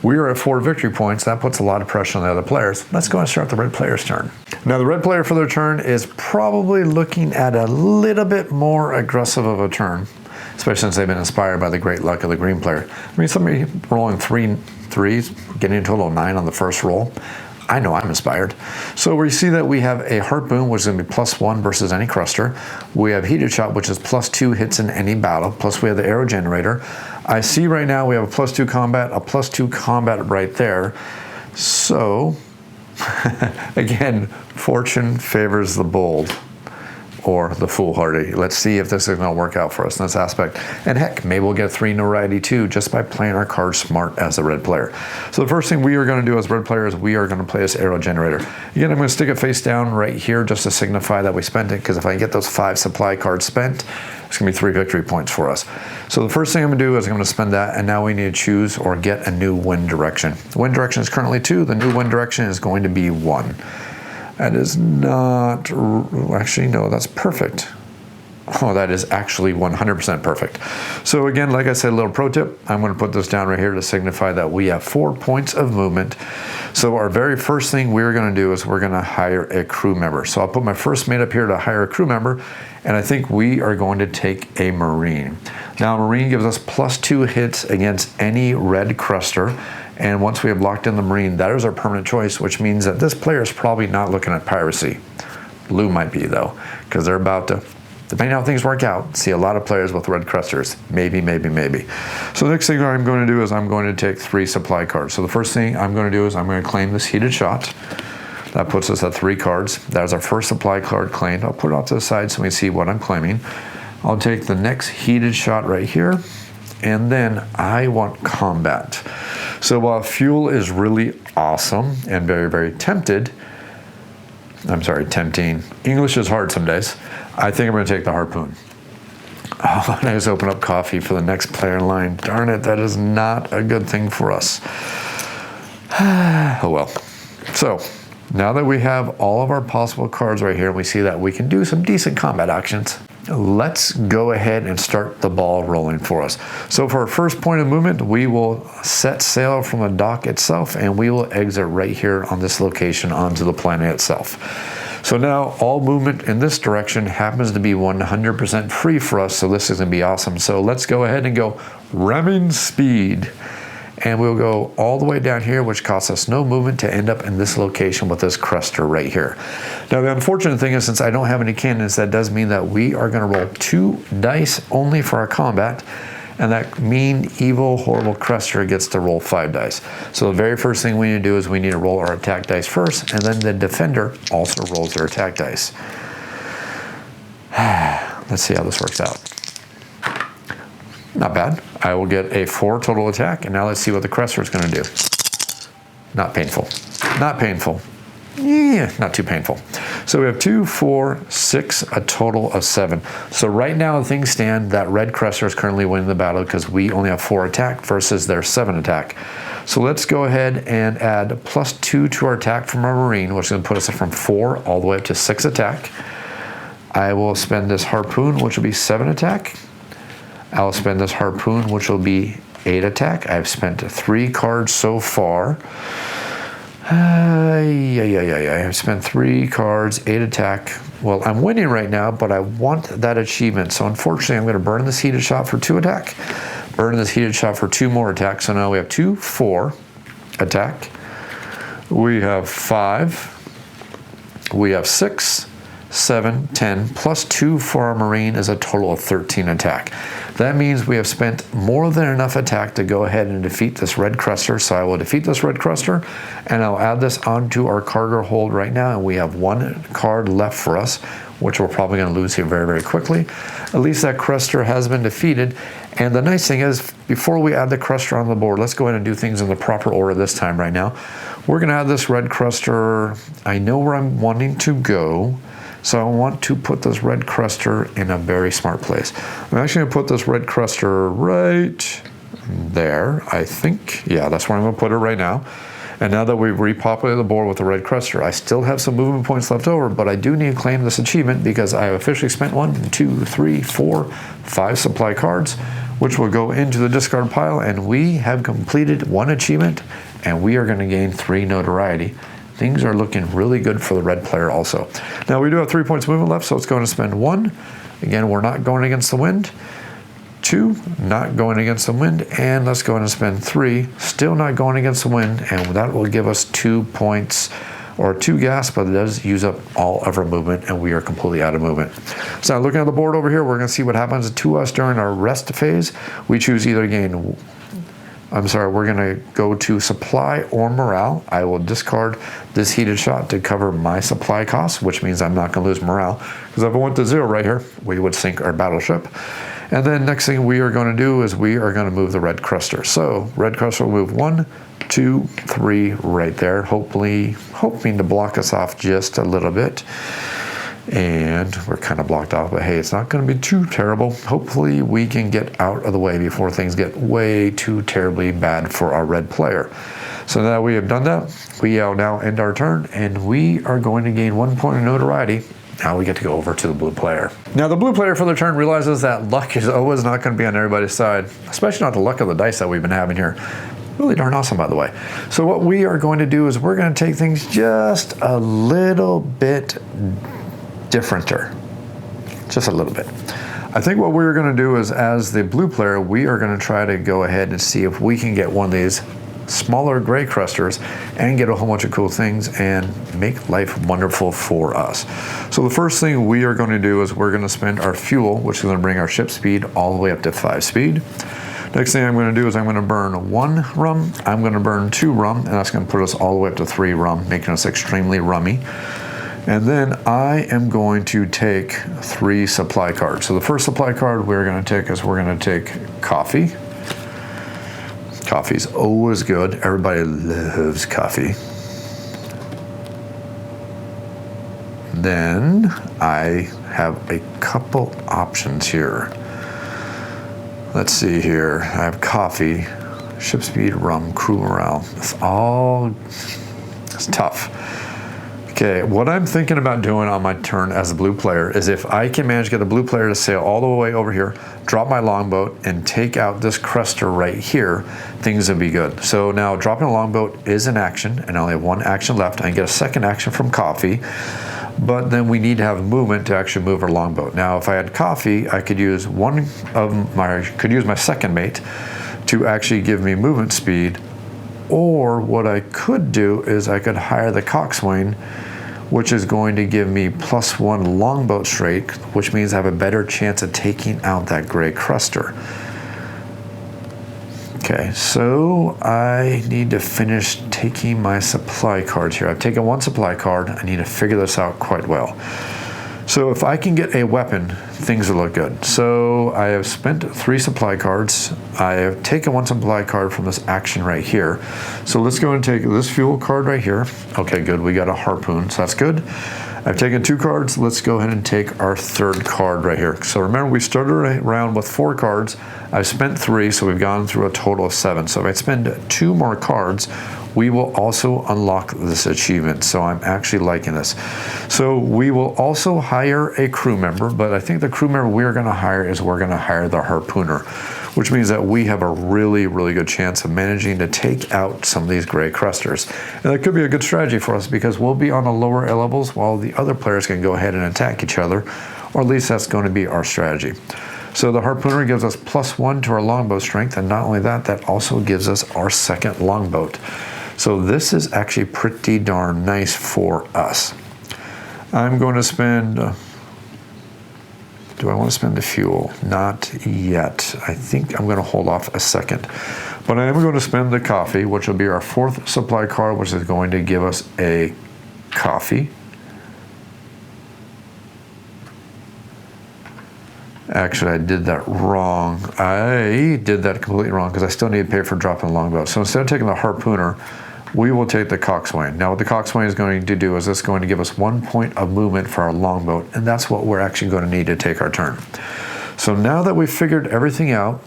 We are at 4 victory points. That puts a lot of pressure on the other players. Let's go and start the red player's turn. Now the red player for their turn is probably looking at a little bit more aggressive of a turn, especially since they've been inspired by the great luck of the green player. I mean, somebody rolling 3 threes, getting a total of 9 on the first roll. I know I'm inspired. So we see that we have a harpoon, which is going to be +1 versus any Crester. We have heated shot, which is +2 hits in any battle. Plus we have the arrow generator. I see right now we have a +2 combat, a +2 combat right there. So again, fortune favors the bold, or the foolhardy. Let's see if this is going to work out for us in this aspect. And heck, maybe we'll get 3 notoriety too, just by playing our cards smart as a red player. So the first thing we are going to do as red players, we are going to play this arrow generator. Again, I'm going to stick it face down right here just to signify that we spent it, because if I get those 5 supply cards spent, it's going to be 3 victory points for us. So the first thing I'm going to do is I'm going to spend that, and now we need to choose or get a new wind direction. The wind direction is currently 2. The new wind direction is going to be 1. That is not, actually, no, that's perfect. Oh, that is actually 100% perfect. So again, like I said, a little pro tip, I'm going to put this down right here to signify that we have 4 points of movement. So our very first thing we're going to do is we're going to hire a crew member. So I'll put my first mate up here to hire a crew member, and I think we are going to take a Marine. Now, a Marine gives us +2 hits against any red Crester. And once we have locked in the Marine, that is our permanent choice, which means that this player is probably not looking at piracy. Blue might be though, because they're about to, depending on how things work out, see a lot of players with red Cresters. Maybe, maybe, maybe. So the next thing I'm going to do is I'm going to take 3 supply cards. So the first thing I'm going to do is I'm going to claim this heated shot. That puts us at 3 cards. That is our first supply card claimed. I'll put it off to the side so we see what I'm claiming. I'll take the next heated shot right here. And then I want combat. So while fuel is really awesome and very, very tempting, English is hard some days, I think I'm going to take the harpoon. Oh, and I just open up coffee for the next player in line. Darn it, that is not a good thing for us. Oh well. So now that we have all of our possible cards right here, we see that we can do some decent combat actions. Let's go ahead and start the ball rolling for us. So for our first point of movement, we will set sail from the dock itself, and we will exit right here on this location onto the planet itself. So now all movement in this direction happens to be 100% free for us, so this is going to be awesome. So let's go ahead and go ramming speed. And we'll go all the way down here, which costs us no movement, to end up in this location with this Crester right here. Now, the unfortunate thing is, since I don't have any cannons, that does mean that we are going to roll 2 dice only for our combat, and that mean, evil, horrible Crester gets to roll 5 dice. So the very first thing we need to do is we need to roll our attack dice first, and then the defender also rolls their attack dice. Let's see how this works out. Not bad. I will get a 4 total attack, and now let's see what the Crester is going to do. Not painful. Not painful. Yeah, not too painful. So we have 2, 4, 6, a total of 7. So right now, things stand that red Crester is currently winning the battle because we only have 4 attack versus their 7 attack. So let's go ahead and add +2 to our attack from our Marine, which is going to put us from 4 all the way up to 6 attack. I will spend this harpoon, which will be 7 attack. I'll spend this harpoon, which will be 8 attack. I've spent 3 cards so far. I've spent 3 cards, 8 attack. Well, I'm winning right now, but I want that achievement. So unfortunately, I'm going to burn this heated shot for 2 attack. Burn this heated shot for 2 more attack. So now we have 2, 4 attack. We have 5. We have 6. 7, 10, +2 for our Marine is a total of 13 attack. That means we have spent more than enough attack to go ahead and defeat this red Crester. So I will defeat this red Crester, and I'll add this onto our cargo hold right now, and we have 1 card left for us, which we're probably going to lose here very, very quickly. At least that Crester has been defeated. And the nice thing is, before we add the Crester on the board, let's go ahead and do things in the proper order this time right now. We're going to add this red Crester. I know where I'm wanting to go. So I want to put this red Crester in a very smart place. I'm actually going to put this red Crester right there, I think. Yeah, that's where I'm going to put it right now. And now that we've repopulated the board with the red Crester, I still have some movement points left over, but I do need to claim this achievement because I have officially spent 1, 2, 3, 4, 5 supply cards, which will go into the discard pile, and we have completed 1 achievement, and we are going to gain 3 notoriety. Things are looking really good for the red player also. Now we do have 3 points movement left, so let's go and spend 1. Again, we're not going against the wind. 2, not going against the wind, and let's go ahead and spend 3, still not going against the wind, and that will give us 2 points, or 2 gas, but it does use up all of our movement, and we are completely out of movement. So now looking at the board over here, we're going to see what happens to us during our rest phase. We choose either gain, we're going to go to supply or morale. I will discard this heated shot to cover my supply costs, which means I'm not going to lose morale, because if I went to 0 right here, we would sink our battleship. And then next thing we are going to do is we are going to move the red Crester. So red Crester will move 1, 2, 3 right there, hoping to block us off just a little bit. And we're kind of blocked off, but hey, it's not going to be too terrible. Hopefully we can get out of the way before things get way too terribly bad for our red player. So now we have done that, we will now end our turn, and we are going to gain 1 point of notoriety. Now we get to go over to the blue player. Now the blue player for their turn realizes that luck is always not going to be on everybody's side, especially not the luck of the dice that we've been having here. Really darn awesome, by the way. So what we are going to do is we're going to take things just a little bit differenter. Just a little bit. I think what we're going to do is, as the blue player, we are going to try to go ahead and see if we can get one of these smaller gray Cresters and get a whole bunch of cool things and make life wonderful for us. So the first thing we are going to do is we're going to spend our fuel, which is going to bring our ship speed all the way up to 5 speed. Next thing I'm going to do is I'm going to burn 1 rum, I'm going to burn 2 rum, and that's going to put us all the way up to 3 rum, making us extremely rummy. And then I am going to take 3 supply cards. So the first supply card we're going to take is we're going to take coffee. Coffee's always good. Everybody loves coffee. Then I have a couple options here. Let's see here. I have coffee, ship speed, rum, crew morale. It's tough. Okay, what I'm thinking about doing on my turn as a blue player is if I can manage to get the blue player to sail all the way over here, drop my longboat, and take out this Crester right here, things will be good. So now dropping a longboat is an action, and I only have 1 action left. I can get a second action from coffee, but then we need to have movement to actually move our longboat. Now, if I had coffee, I could use my second mate to actually give me movement speed, or what I could do is I could hire the coxswain, which is going to give me +1 longboat strike, which means I have a better chance of taking out that gray Crester. Okay, so I need to finish taking my supply cards here. I've taken 1 supply card. I need to figure this out quite well. So if I can get a weapon, things will look good. So I have spent 3 supply cards. I have taken 1 supply card from this action right here. So let's go and take this fuel card right here. Okay, good, we got a harpoon, so that's good. I've taken 2 cards. Let's go ahead and take our 3rd card right here. So remember, we started around with 4 cards. I've spent 3, so we've gone through a total of 7. So if I spend 2 more cards, we will also unlock this achievement. So I'm actually liking this. So we will also hire a crew member, but I think the crew member we're going to hire the harpooner, which means that we have a really, really good chance of managing to take out some of these gray Cresters. And that could be a good strategy for us because we'll be on the lower air levels while the other players can go ahead and attack each other, or at least that's going to be our strategy. So the harpooner gives us +1 to our longbow strength, and not only that, that also gives us our 2nd longboat. So this is actually pretty darn nice for us. I'm going to spend, do I want to spend the fuel? Not yet. I think I'm going to hold off a second. But I am going to spend the coffee, which will be our 4th supply card, which is going to give us a coffee. Actually, I did that wrong. I did that completely wrong because I still need to pay for dropping a longboat. So instead of taking the harpooner, we will take the coxswain. Now what the coxswain is going to do is it's going to give us 1 point of movement for our longboat, and that's what we're actually going to need to take our turn. So now that we've figured everything out,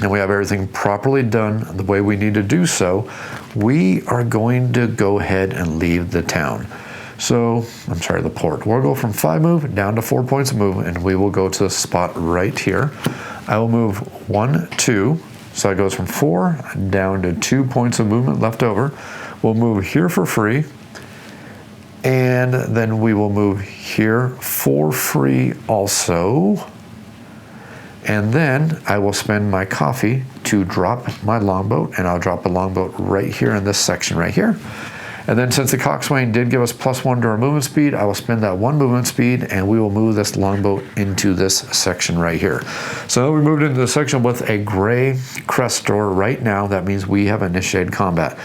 and we have everything properly done the way we need to do so, we are going to go ahead and leave the town. So, I'm sorry, the port. We'll go from 5 move down to 4 points of movement, and we will go to the spot right here. I will move 1, 2, so it goes from 4 down to 2 points of movement left over. We'll move here for free, and then we will move here for free also. And then I will spend my coffee to drop my longboat, and I'll drop a longboat right here in this section right here. And then since the coxswain did give us +1 to our movement speed, I will spend that 1 movement speed, and we will move this longboat into this section right here. So we moved into the section with a gray Crestor right now. That means we have initiated combat.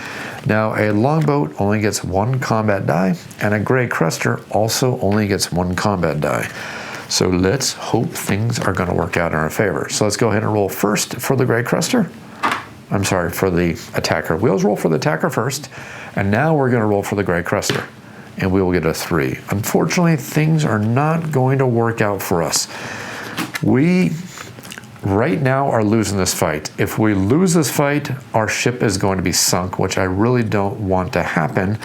Now a longboat only gets 1 combat die, and a gray Crestor also only gets 1 combat die. So let's hope things are going to work out in our favor. So let's go ahead and roll first for the gray Crestor. I'm sorry, for the attacker. We always roll for the attacker first, and now we're going to roll for the gray Crestor, and we will get a 3. Unfortunately, things are not going to work out for us. We, right now, are losing this fight. If we lose this fight, our ship is going to be sunk, which I really don't want to happen.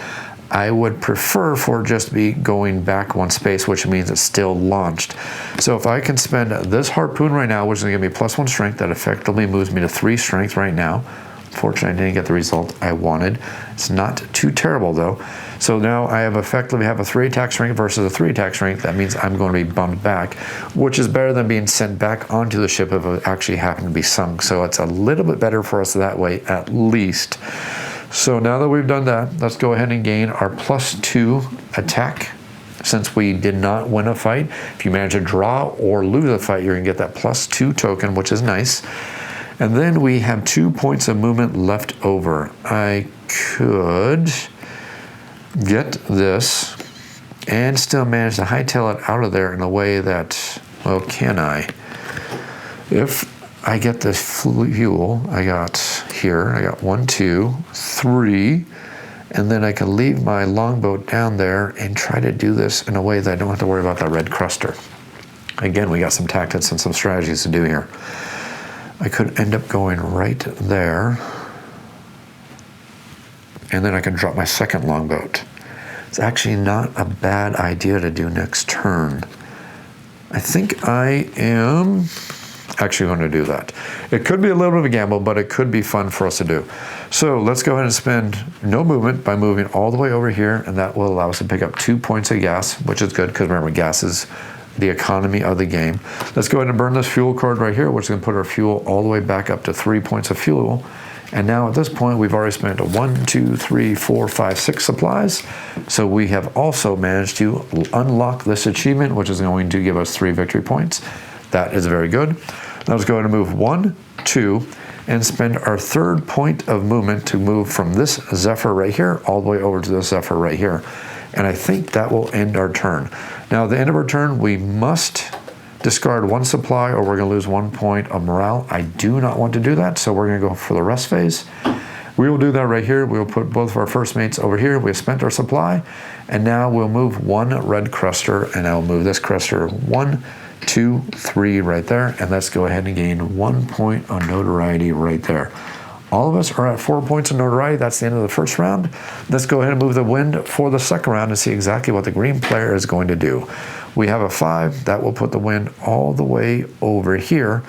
I would prefer for it just to be going back 1 space, which means it's still launched. So if I can spend this harpoon right now, which is going to give me +1 strength, that effectively moves me to 3 strength right now. Unfortunately, I didn't get the result I wanted. It's not too terrible though. So now I have effectively have a 3 attack strength versus a 3 attack strength. That means I'm going to be bumped back, which is better than being sent back onto the ship if it actually happened to be sunk. So it's a little bit better for us that way, at least. So now that we've done that, let's go ahead and gain our +2 attack. Since we did not win a fight, if you manage to draw or lose a fight, you're gonna get that +2 token, which is nice. And then we have 2 points of movement left over. I could get this and still manage to hightail it out of there in a way that, well, can I? If I get this fuel, I got 1, 2, 3, and then I can leave my longboat down there and try to do this in a way that I don't have to worry about that red Crestor. Again, we got some tactics and some strategies to do here. I could end up going right there, and then I can drop my second longboat. It's actually not a bad idea to do next turn. I think I am actually going to do that. It could be a little bit of a gamble, but it could be fun for us to do. So let's go ahead and spend no movement by moving all the way over here, and that will allow us to pick up 2 points of gas, which is good because remember, gas is the economy of the game. Let's go ahead and burn this fuel card right here, which is going to put our fuel all the way back up to 3 points of fuel. And now at this point, we've already spent 1, 2, 3, 4, 5, 6 supplies. So we have also managed to unlock this achievement, which is going to give us 3 victory points. That is very good. Now let's go ahead and move 1, 2, and spend our 3rd point of movement to move from this Zephyr right here all the way over to this Zephyr right here. And I think that will end our turn. Now at the end of our turn, we must discard 1 supply or we're going to lose 1 point of morale. I do not want to do that, so we're going to go for the rest phase. We will do that right here. We will put both of our first mates over here. We have spent our supply, and now we'll move 1 red Crestor, and I'll move this Crestor 1, 2, 3 right there, and let's go ahead and gain 1 point on notoriety right there. All of us are at 4 points of notoriety. That's the end of the first round. Let's go ahead and move the wind for the second round and see exactly what the green player is going to do. We have a 5. That will put the wind all the way over here.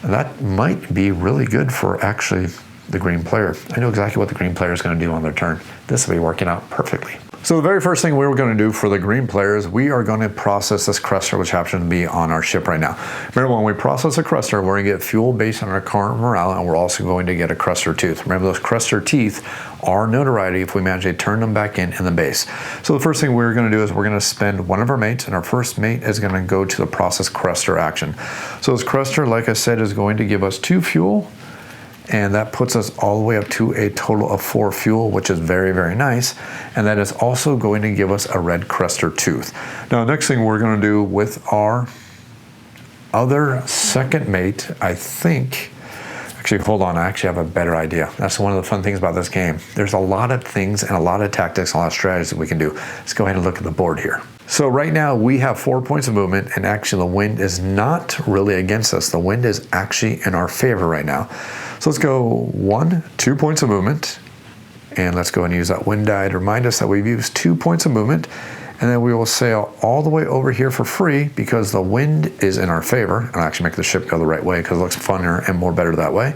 And that might be really good for actually the green player. I know exactly what the green player is going to do on their turn. This will be working out perfectly. So the very first thing we were going to do for the green players, we are going to process this Crestor, which happens to be on our ship right now. Remember, when we process a Crestor, we're going to get fuel based on our current morale, and we're also going to get a Crestor tooth. Remember, those Crestor teeth are notoriety if we manage to turn them back in the base. So the first thing we're going to do is we're going to spend 1 of our mates, and our first mate is going to go to the process Crestor action. So this Crestor, like I said, is going to give us 2 fuel, and that puts us all the way up to a total of 4 fuel, which is very, very nice. And that is also going to give us a red Crestor tooth. Now, next thing we're going to do with our other second mate, I think, actually, hold on, I actually have a better idea. That's one of the fun things about this game. There's a lot of things and a lot of tactics and a lot of strategies that we can do. Let's go ahead and look at the board here. So right now we have 4 points of movement, and actually the wind is not really against us. The wind is actually in our favor right now. So let's go 1, 2 points of movement, and let's go and use that wind die to remind us that we've used 2 points of movement, and then we will sail all the way over here for free because the wind is in our favor. I'll actually make the ship go the right way because it looks funner and more better that way.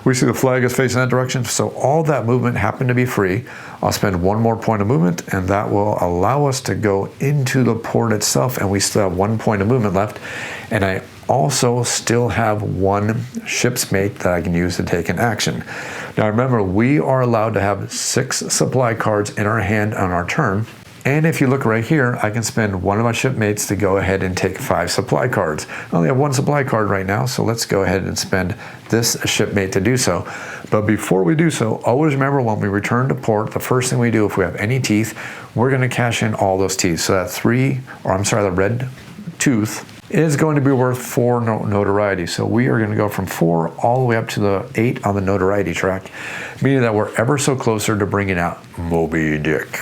We see the flag is facing that direction, so all that movement happened to be free. I'll spend 1 more point of movement, and that will allow us to go into the port itself, and we still have 1 point of movement left. And I also still have 1 ship's mate that I can use to take an action. Now remember, we are allowed to have 6 supply cards in our hand on our turn. And if you look right here, I can spend 1 of my shipmates to go ahead and take 5 supply cards. I only have 1 supply card right now, so let's go ahead and spend this shipmate to do so. But before we do so, always remember when we return to port, the first thing we do if we have any teeth, we're going to cash in all those teeth. So that the red tooth is going to be worth 4 notoriety. So we are going to go from 4 all the way up to the 8 on the notoriety track, meaning that we're ever so closer to bringing out Moby Dick.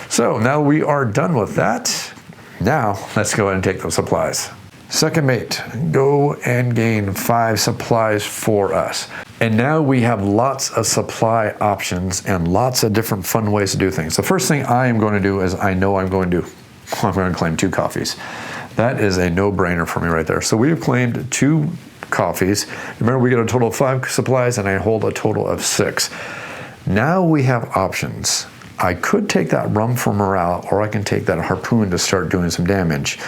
So now we are done with that. Now let's go ahead and take those supplies. Second mate, go and gain 5 supplies for us. And now we have lots of supply options and lots of different fun ways to do things. The first thing I am going to do is I'm going to claim 2 coffees. That is a no-brainer for me right there. So we have claimed 2 coffees. Remember, we get a total of 5 supplies, and I hold a total of 6. Now we have options. I could take that rum for morale, or I can take that harpoon to start doing some damage.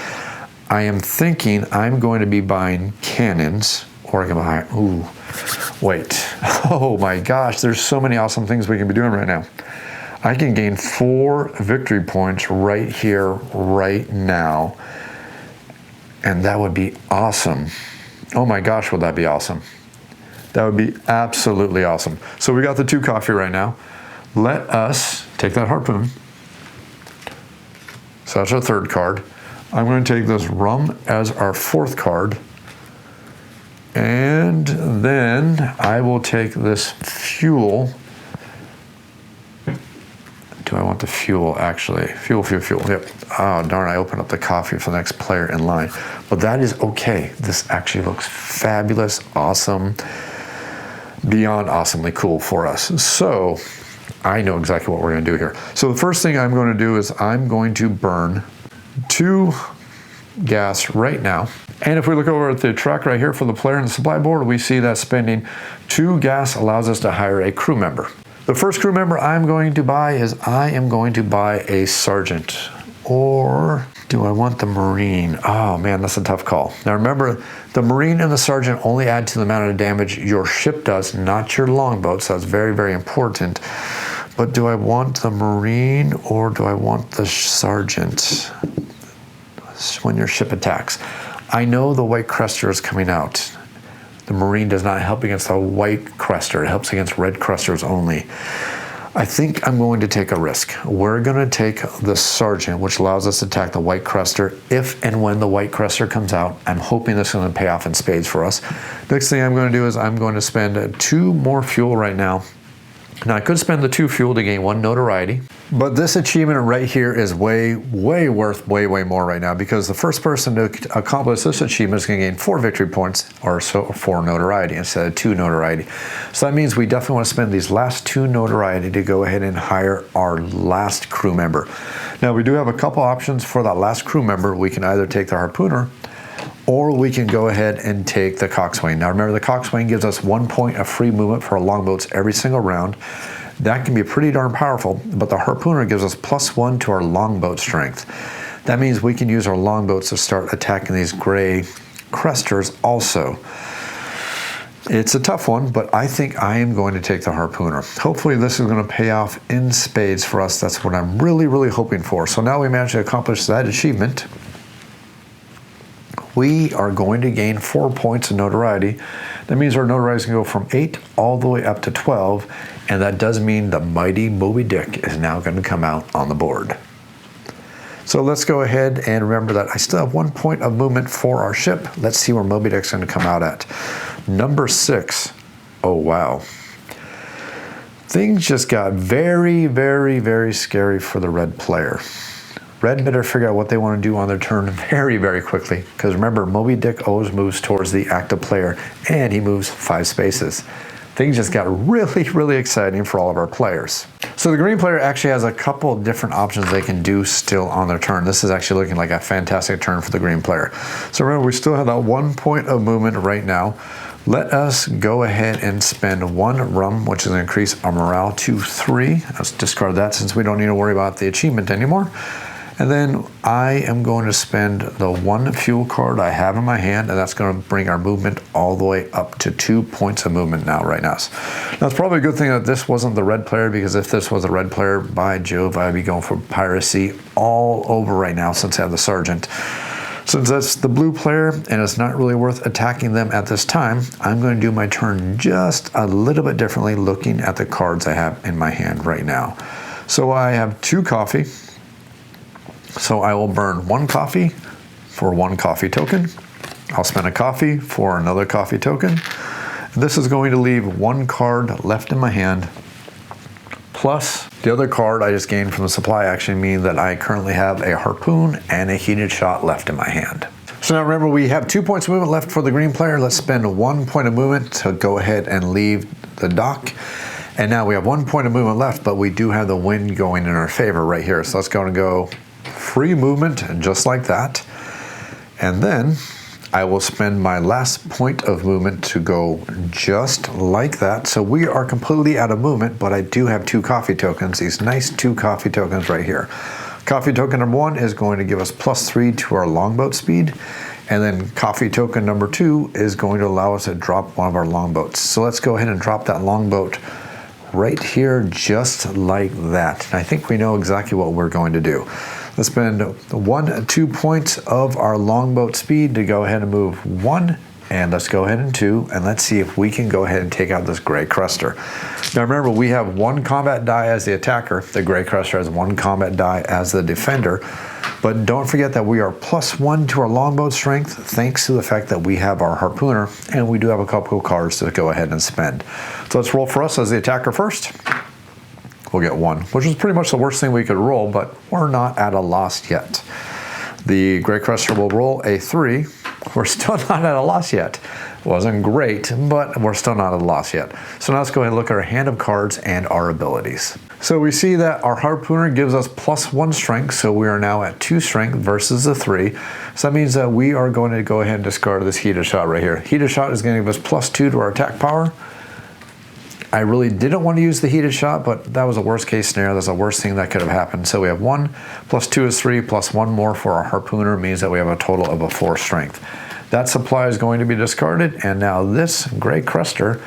I am thinking I'm going to be buying cannons, or I can buy, oh my gosh, there's so many awesome things we can be doing right now. I can gain 4 victory points right here, right now. And that would be awesome. Oh my gosh, would that be awesome? That would be absolutely awesome. So we got the 2 coffee right now. Let us take that harpoon. So that's our 3rd card. I'm going to take this rum as our 4th card. And then I will take this fuel. Do I want the fuel, actually? Fuel. Yep. Oh, darn, I opened up the coffee for the next player in line. But that is okay. This actually looks fabulous, awesome, beyond awesomely cool for us. So I know exactly what we're going to do here. So the first thing I'm going to do is I'm going to burn 2 gas right now. And if we look over at the track right here for the player and the supply board, we see that spending 2 gas allows us to hire a crew member. The first crew member I'm going to buy is I am going to buy a sergeant. Or do I want the Marine? Oh man, that's a tough call. Now remember, the Marine and the sergeant only add to the amount of damage your ship does, not your longboat, so that's very, very important. But do I want the Marine or do I want the sergeant when your ship attacks? I know the white Crester is coming out. The Marine does not help against the white Crester. It helps against red Cresters only. I think I'm going to take a risk. We're going to take the Sergeant, which allows us to attack the white Crester if and when the white Crester comes out. I'm hoping this is going to pay off in spades for us. Next thing I'm going to do is I'm going to spend 2 more fuel right now. Now I could spend the 2 fuel to gain 1 notoriety, but this achievement right here is way more right now, because the first person to accomplish this achievement is going to gain 4 victory points, or so 4 notoriety instead of 2 notoriety. So that means we definitely want to spend these last 2 notoriety to go ahead and hire our last crew member. Now we do have a couple options for that last crew member. We can either take the harpooner, or we can go ahead and take the coxswain. Now remember, the coxswain gives us 1 point of free movement for our longboats every single round. That can be pretty darn powerful, but the harpooner gives us +1 to our longboat strength. That means we can use our longboats to start attacking these gray Cresters also. It's a tough one, but I think I am going to take the harpooner. Hopefully this is going to pay off in spades for us. That's what I'm really hoping for. So now we managed to accomplish that achievement. We are going to gain 4 points of notoriety. That means our notoriety is going to go from 8 all the way up to 12, and that does mean the mighty Moby Dick is now going to come out on the board. So let's go ahead and remember that I still have 1 point of movement for our ship. Let's see where Moby Dick's going to come out at. Number 6. Oh wow. Things just got very scary for the red player. red better figure out what they want to do on their turn very, very quickly. Because remember, Moby Dick always moves towards the active player, and he moves 5 spaces. Things just got really, really exciting for all of our players. So the green player actually has a couple different options they can do still on their turn. This is actually looking like a fantastic turn for the green player. So remember, we still have that 1 point of movement right now. Let us go ahead and spend 1 rum, which is going to increase our morale to 3. Let's discard that since we don't need to worry about the achievement anymore. And then I am going to spend the 1 fuel card I have in my hand, and that's going to bring our movement all the way up to 2 points of movement now, right now. Now, it's probably a good thing that this wasn't the red player, because if this was a red player, by Jove, I'd be going for piracy all over right now since I have the sergeant. Since that's the blue player and it's not really worth attacking them at this time, I'm going to do my turn just a little bit differently, looking at the cards I have in my hand right now. So I have 2 coffee. So I will burn 1 coffee for 1 coffee token. I'll spend a coffee for another coffee token. This is going to leave 1 card left in my hand, plus the other card I just gained from the supply action, meaning that I currently have a harpoon and a heated shot left in my hand. So now remember, we have 2 points of movement left for the green player. Let's spend 1 point of movement to go ahead and leave the dock. And now we have 1 point of movement left, but we do have the wind going in our favor right here. So let's go free movement, just like that. And then I will spend my last point of movement to go just like that. So we are completely out of movement, but I do have 2 coffee tokens, these nice 2 coffee tokens right here. Coffee token number 1 is going to give us +3 to our longboat speed. And then coffee token number 2 is going to allow us to drop one of our longboats. So let's go ahead and drop that longboat right here, just like that. And I think we know exactly what we're going to do. Let's spend 2 points of our longboat speed to go ahead and move 1, and let's go ahead and 2, and let's see if we can go ahead and take out this gray Crester. Now remember, we have 1 combat die as the attacker. The gray Crester has 1 combat die as the defender. But don't forget that we are +1 to our longboat strength, thanks to the fact that we have our harpooner, and we do have a couple of cards to go ahead and spend. So let's roll for us as the attacker first. We'll get 1, which is pretty much the worst thing we could roll, but we're not at a loss yet. The Grey Crester will roll a 3. We're still not at a loss yet. Wasn't great, but we're still not at a loss yet. So now let's go ahead and look at our hand of cards and our abilities. So we see that our harpooner gives us +1 strength, so we are now at 2 strength versus the 3. So that means that we are going to go ahead and discard this heated shot right here. Heated shot is going to give us +2 to our attack power. I really didn't want to use the heated shot, but that was a worst case scenario. That's the worst thing that could have happened. So we have 1, +2 is 3, +1 more for our harpooner means that we have a total of a 4 strength. That supply is going to be discarded, and now this Grey Crester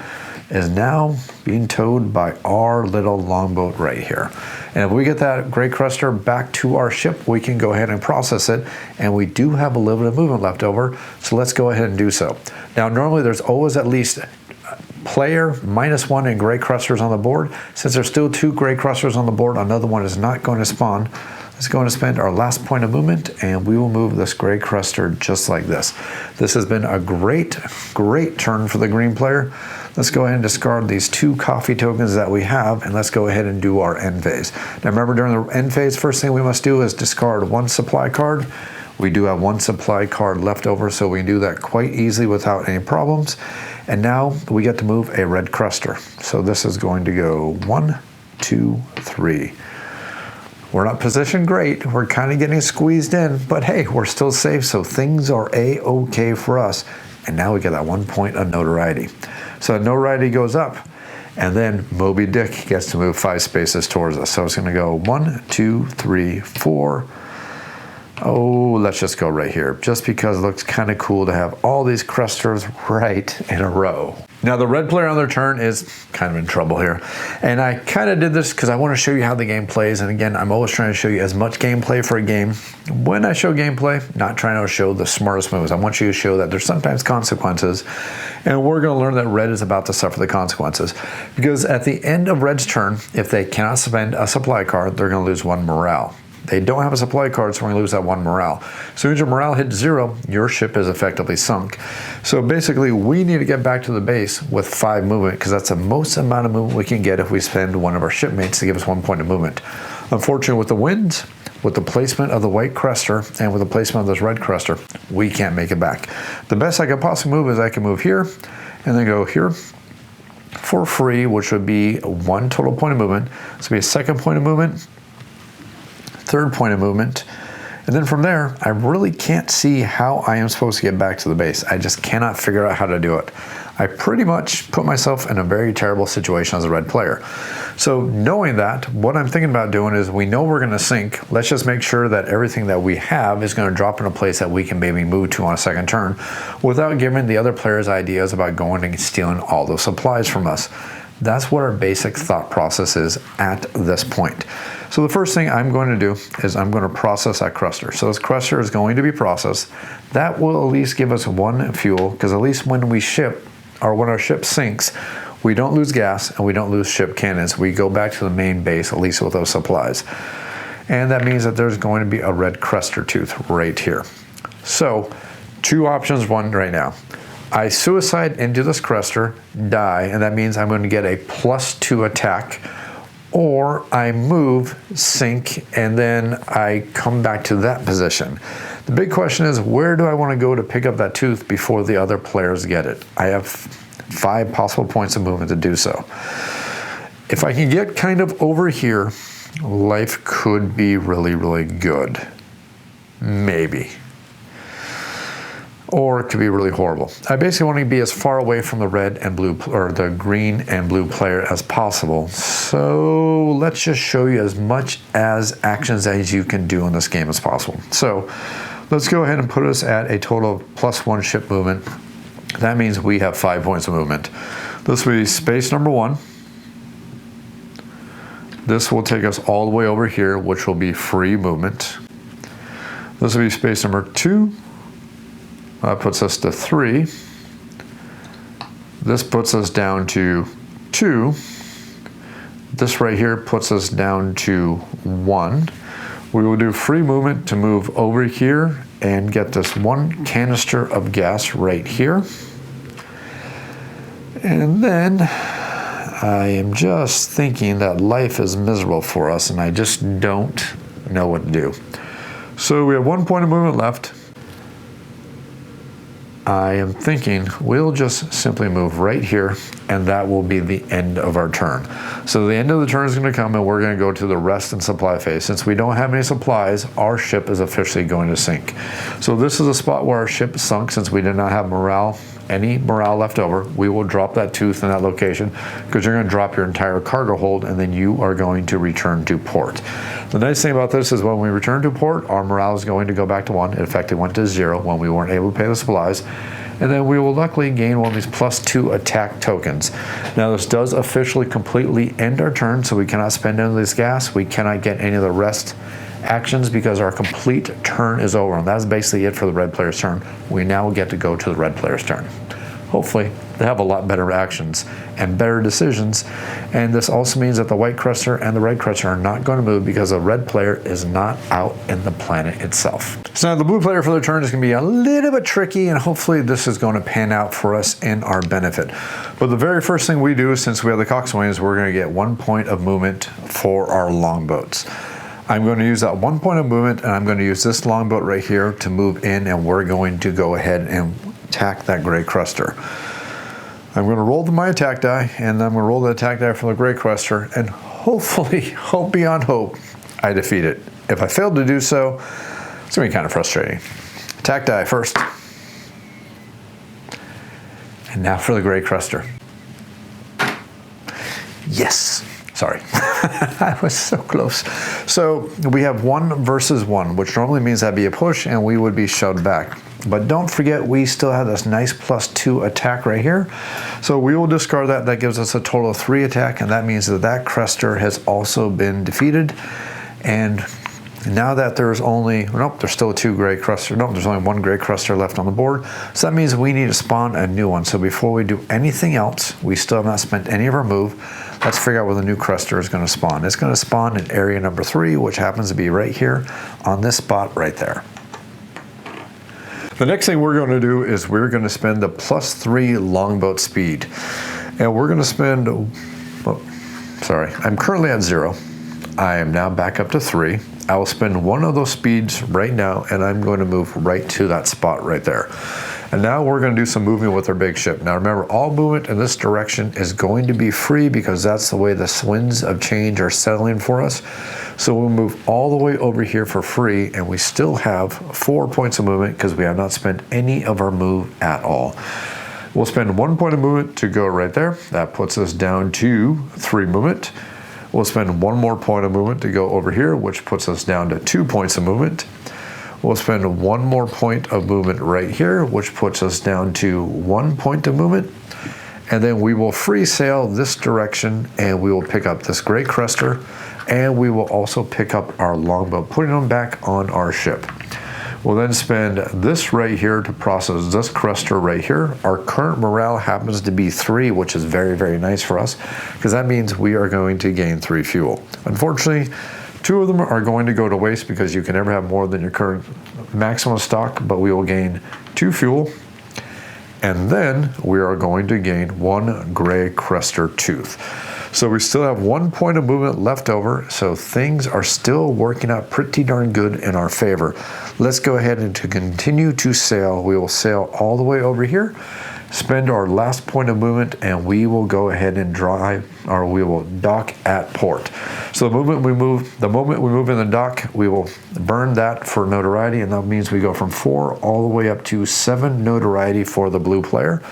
is now being towed by our little longboat right here. And if we get that Grey Crester back to our ship, we can go ahead and process it, and we do have a little bit of movement left over, so let's go ahead and do so. Now normally there's always at least player -1 and Grey Cresters on the board. Since there's still 2 Grey Cresters on the board, another one is not going to spawn. Let's go and spend our last point of movement, and we will move this Grey Crester just like this. This has been a great, great turn for the green player. Let's go ahead and discard these 2 coffee tokens that we have, and let's go ahead and do our end phase. Now remember, during the end phase, first thing we must do is discard 1 supply card. We do have 1 supply card left over, so we can do that quite easily without any problems. And now we get to move a red Crester. So this is going to go 1, 2, 3. We're not positioned great. We're kind of getting squeezed in, but hey, we're still safe, so things are a-okay for us. And now we get that 1 point of notoriety. So notoriety goes up, and then Moby Dick gets to move 5 spaces towards us. So it's going to go 1, 2, 3, 4. Oh, let's just go right here, just because it looks kind of cool to have all these Cresters right in a row. Now the red player on their turn is kind of in trouble here. And I kind of did this because I want to show you how the game plays. And again, I'm always trying to show you as much gameplay for a game. When I show gameplay, not trying to show the smartest moves. I want you to show that there's sometimes consequences. And we're going to learn that red is about to suffer the consequences. Because at the end of red's turn, if they cannot spend a supply card, they're going to lose 1 morale. They don't have a supply card, so we're going to lose that 1 morale. As soon as your morale hits 0, your ship is effectively sunk. So basically, we need to get back to the base with 5 movement, because that's the most amount of movement we can get if we spend one of our shipmates to give us 1 point of movement. Unfortunately, with the winds, with the placement of the white Crester, and with the placement of this red Crester, we can't make it back. The best I could possibly move is I can move here, and then go here for free, which would be 1 total point of movement. This would be a 2nd point of movement, 3rd point of movement, and then from there, I really can't see how I am supposed to get back to the base. I just cannot figure out how to do it. I pretty much put myself in a very terrible situation as a red player. So knowing that, what I'm thinking about doing is, we know we're gonna sink. Let's just make sure that everything that we have is gonna drop in a place that we can maybe move to on a 2nd turn without giving the other players ideas about going and stealing all those supplies from us. That's what our basic thought process is at this point. So the first thing I'm going to do is I'm going to process that Crester. So this Crester is going to be processed. That will at least give us 1 fuel, because at least when we ship, or when our ship sinks, we don't lose gas and we don't lose ship cannons. We go back to the main base, at least with those supplies. And that means that there's going to be a red Crester tooth right here. So 2 options, 1 right now. I suicide into this Crester, die, and that means I'm going to get a +2 attack, or I move, sink, and then I come back to that position. The big question is, where do I want to go to pick up that tooth before the other players get it? I have 5 possible points of movement to do so. If I can get kind of over here, life could be really, really good. Maybe. Or it could be really horrible. I basically want to be as far away from the red and blue, or the green and blue player as possible. So let's just show you as much as actions as you can do in this game as possible. So let's go ahead and put us at a total of +1 ship movement. That means we have 5 points of movement. This will be space number 1. This will take us all the way over here, which will be free movement. This will be space number 2. That puts us to 3. This puts us down to 2. This right here puts us down to 1. We will do free movement to move over here and get this 1 canister of gas right here. And then I am just thinking that life is miserable for us and I just don't know what to do. So we have 1 point of movement left. I am thinking we'll just simply move right here, and that will be the end of our turn. So the end of the turn is going to come, and we're going to go to the rest and supply phase. Since we don't have any supplies, our ship is officially going to sink. So this is a spot where our ship sunk, since we did not have any morale left over. We will drop that tooth in that location, because you're going to drop your entire cargo hold, and then you are going to return to port. The nice thing about this is when we return to port, our morale is going to go back to 1. It effectively went to 0 when we weren't able to pay the supplies. And then we will luckily gain one of these +2 attack tokens. Now this does officially completely end our turn, so we cannot spend any of this gas. We cannot get any of the rest actions because our complete turn is over. And that's basically it for the red player's turn. We now get to go to the red player's turn. Hopefully they have a lot better actions and better decisions. And this also means that the white Crester and the red Crester are not going to move because the red player is not out in the planet itself. So now the blue player for their turn is going to be a little bit tricky, and hopefully this is going to pan out for us in our benefit. But the very first thing we do, since we have the coxswain, is we're going to get 1 point of movement for our longboats. I'm going to use that 1 point of movement, and I'm going to use this longboat right here to move in, and we're going to go ahead and attack that gray Crester. I'm going to roll my attack die, and I'm going to roll the attack die from the gray Crester, and hopefully, hope beyond hope, I defeat it. If I fail to do so, it's going to be kind of frustrating. Attack die first. And now for the gray Crester. Yes. Sorry, I was so close. So we have 1 versus 1, which normally means that'd be a push and we would be shoved back. But don't forget, we still have this nice +2 attack right here. So we will discard that. That gives us a total of 3 attack, and that means that that Crester has also been defeated. And now that there's only, nope, there's still 2 gray Crester. Nope, there's only 1 gray Crester left on the board. So that means we need to spawn a new one. So before we do anything else, we still have not spent any of our move. Let's figure out where the new Crester is going to spawn. It's going to spawn in area number 3, which happens to be right here on this spot right there. The next thing we're going to do is we're going to spend the +3 longboat speed. And we're going to spend, oh, sorry, I'm currently at 0. I am now back up to 3. I will spend one of those speeds right now, and I'm going to move right to that spot right there. And now we're going to do some moving with our big ship. Now remember, all movement in this direction is going to be free because that's the way the winds of change are settling for us. So we'll move all the way over here for free, and we still have 4 points of movement because we have not spent any of our move at all. We'll spend 1 point of movement to go right there. That puts us down to 3 movement. We'll spend 1 more point of movement to go over here, which puts us down to 2 points of movement. We'll spend 1 more point of movement right here, which puts us down to 1 point of movement. And then we will free sail this direction, and we will pick up this gray crester, and we will also pick up our longboat, putting them back on our ship. We'll then spend this right here to process this crester right here. Our current morale happens to be 3, which is very, very nice for us, because that means we are going to gain 3 fuel. Unfortunately, 2 of them are going to go to waste because you can never have more than your current maximum stock, but we will gain 2 fuel. And then we are going to gain 1 gray crester tooth. So we still have 1 point of movement left over, so things are still working out pretty darn good in our favor. Let's go ahead and to continue to sail. We will sail all the way over here, spend our last point of movement, and we will go ahead and drive, or we will dock at port. So the moment we move in the dock, we will burn that for notoriety, and that means we go from 4 all the way up to 7 notoriety for the blue player.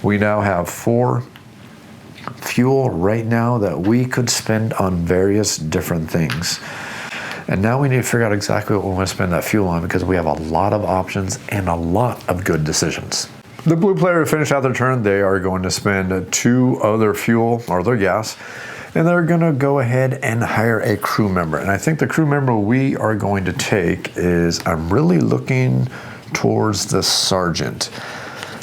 We now have 4 fuel right now that we could spend on various different things. And now we need to figure out exactly what we want to spend that fuel on, because we have a lot of options and a lot of good decisions. The blue player finished out their turn. They are going to spend 2 of their fuel or their gas, and they're going to go ahead and hire a crew member. And I think the crew member we are going to take is, I'm really looking towards the sergeant,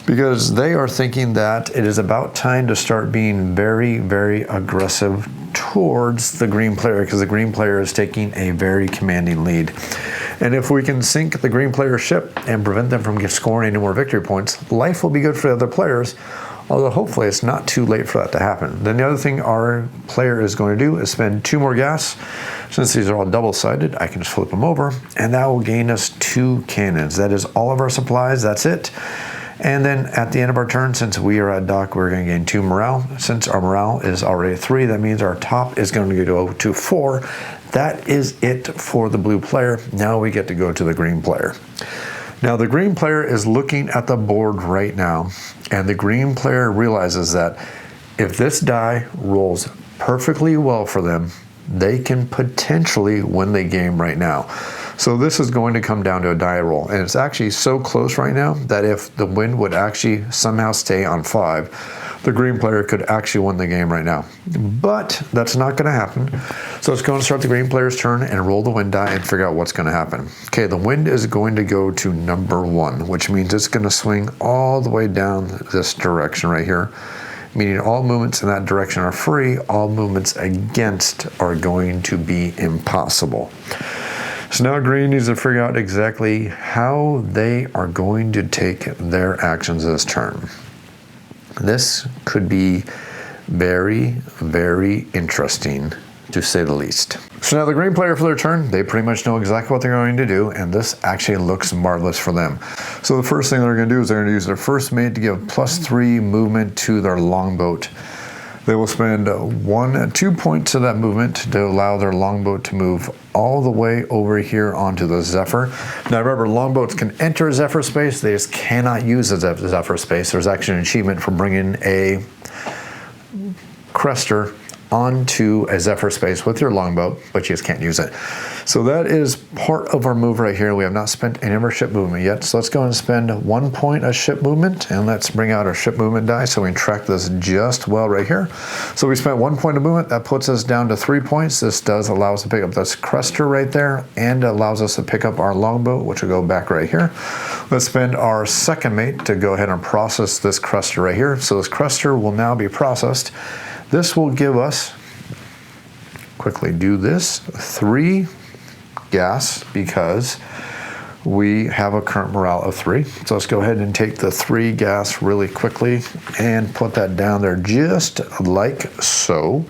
because they are thinking that it is about time to start being very, very aggressive towards the green player, because the green player is taking a very commanding lead. And if we can sink the green player's ship and prevent them from scoring any more victory points, life will be good for the other players, although hopefully it's not too late for that to happen. Then the other thing our player is going to do is spend 2 more gas. Since these are all double-sided, I can just flip them over, and that will gain us 2 cannons. That is all of our supplies, that's it. And then at the end of our turn, since we are at dock, we're going to gain 2 morale. Since our morale is already 3, that means our top is going to go to 4. That is it for the blue player. Now we get to go to the green player. Now the green player is looking at the board right now, and the green player realizes that if this die rolls perfectly well for them, they can potentially win the game right now. So this is going to come down to a die roll, and it's actually so close right now that if the wind would actually somehow stay on 5, the green player could actually win the game right now. But that's not going to happen. So it's going to start the green player's turn and roll the wind die and figure out what's going to happen. Okay, the wind is going to go to number 1, which means it's going to swing all the way down this direction right here, meaning all movements in that direction are free. All movements against are going to be impossible. So now green needs to figure out exactly how they are going to take their actions this turn. This could be very, very interesting, to say the least. So now the green player for their turn, they pretty much know exactly what they're going to do, and this actually looks marvelous for them. So the first thing they're going to do is they're going to use their first mate to give +3 movement to their longboat. They will spend 2 points of that movement to allow their longboat to move all the way over here onto the Zephyr. Now remember, longboats can enter a Zephyr space, they just cannot use a Zephyr space. There's actually an achievement for bringing a Crester onto a Zephyr space with your longboat, but you just can't use it. So that is part of our move right here. We have not spent any of our ship movement yet. So let's go and spend 1 point of ship movement, and let's bring out our ship movement die so we can track this just well right here. So we spent 1 point of movement. That puts us down to 3 points. This does allow us to pick up this Crester right there, and allows us to pick up our longboat, which will go back right here. Let's spend our second mate to go ahead and process this Crester right here. So this Crester will now be processed. This will give us, quickly do this, 3 gas, because we have a current morale of 3. So let's go ahead and take the 3 gas really quickly and put that down there just like so.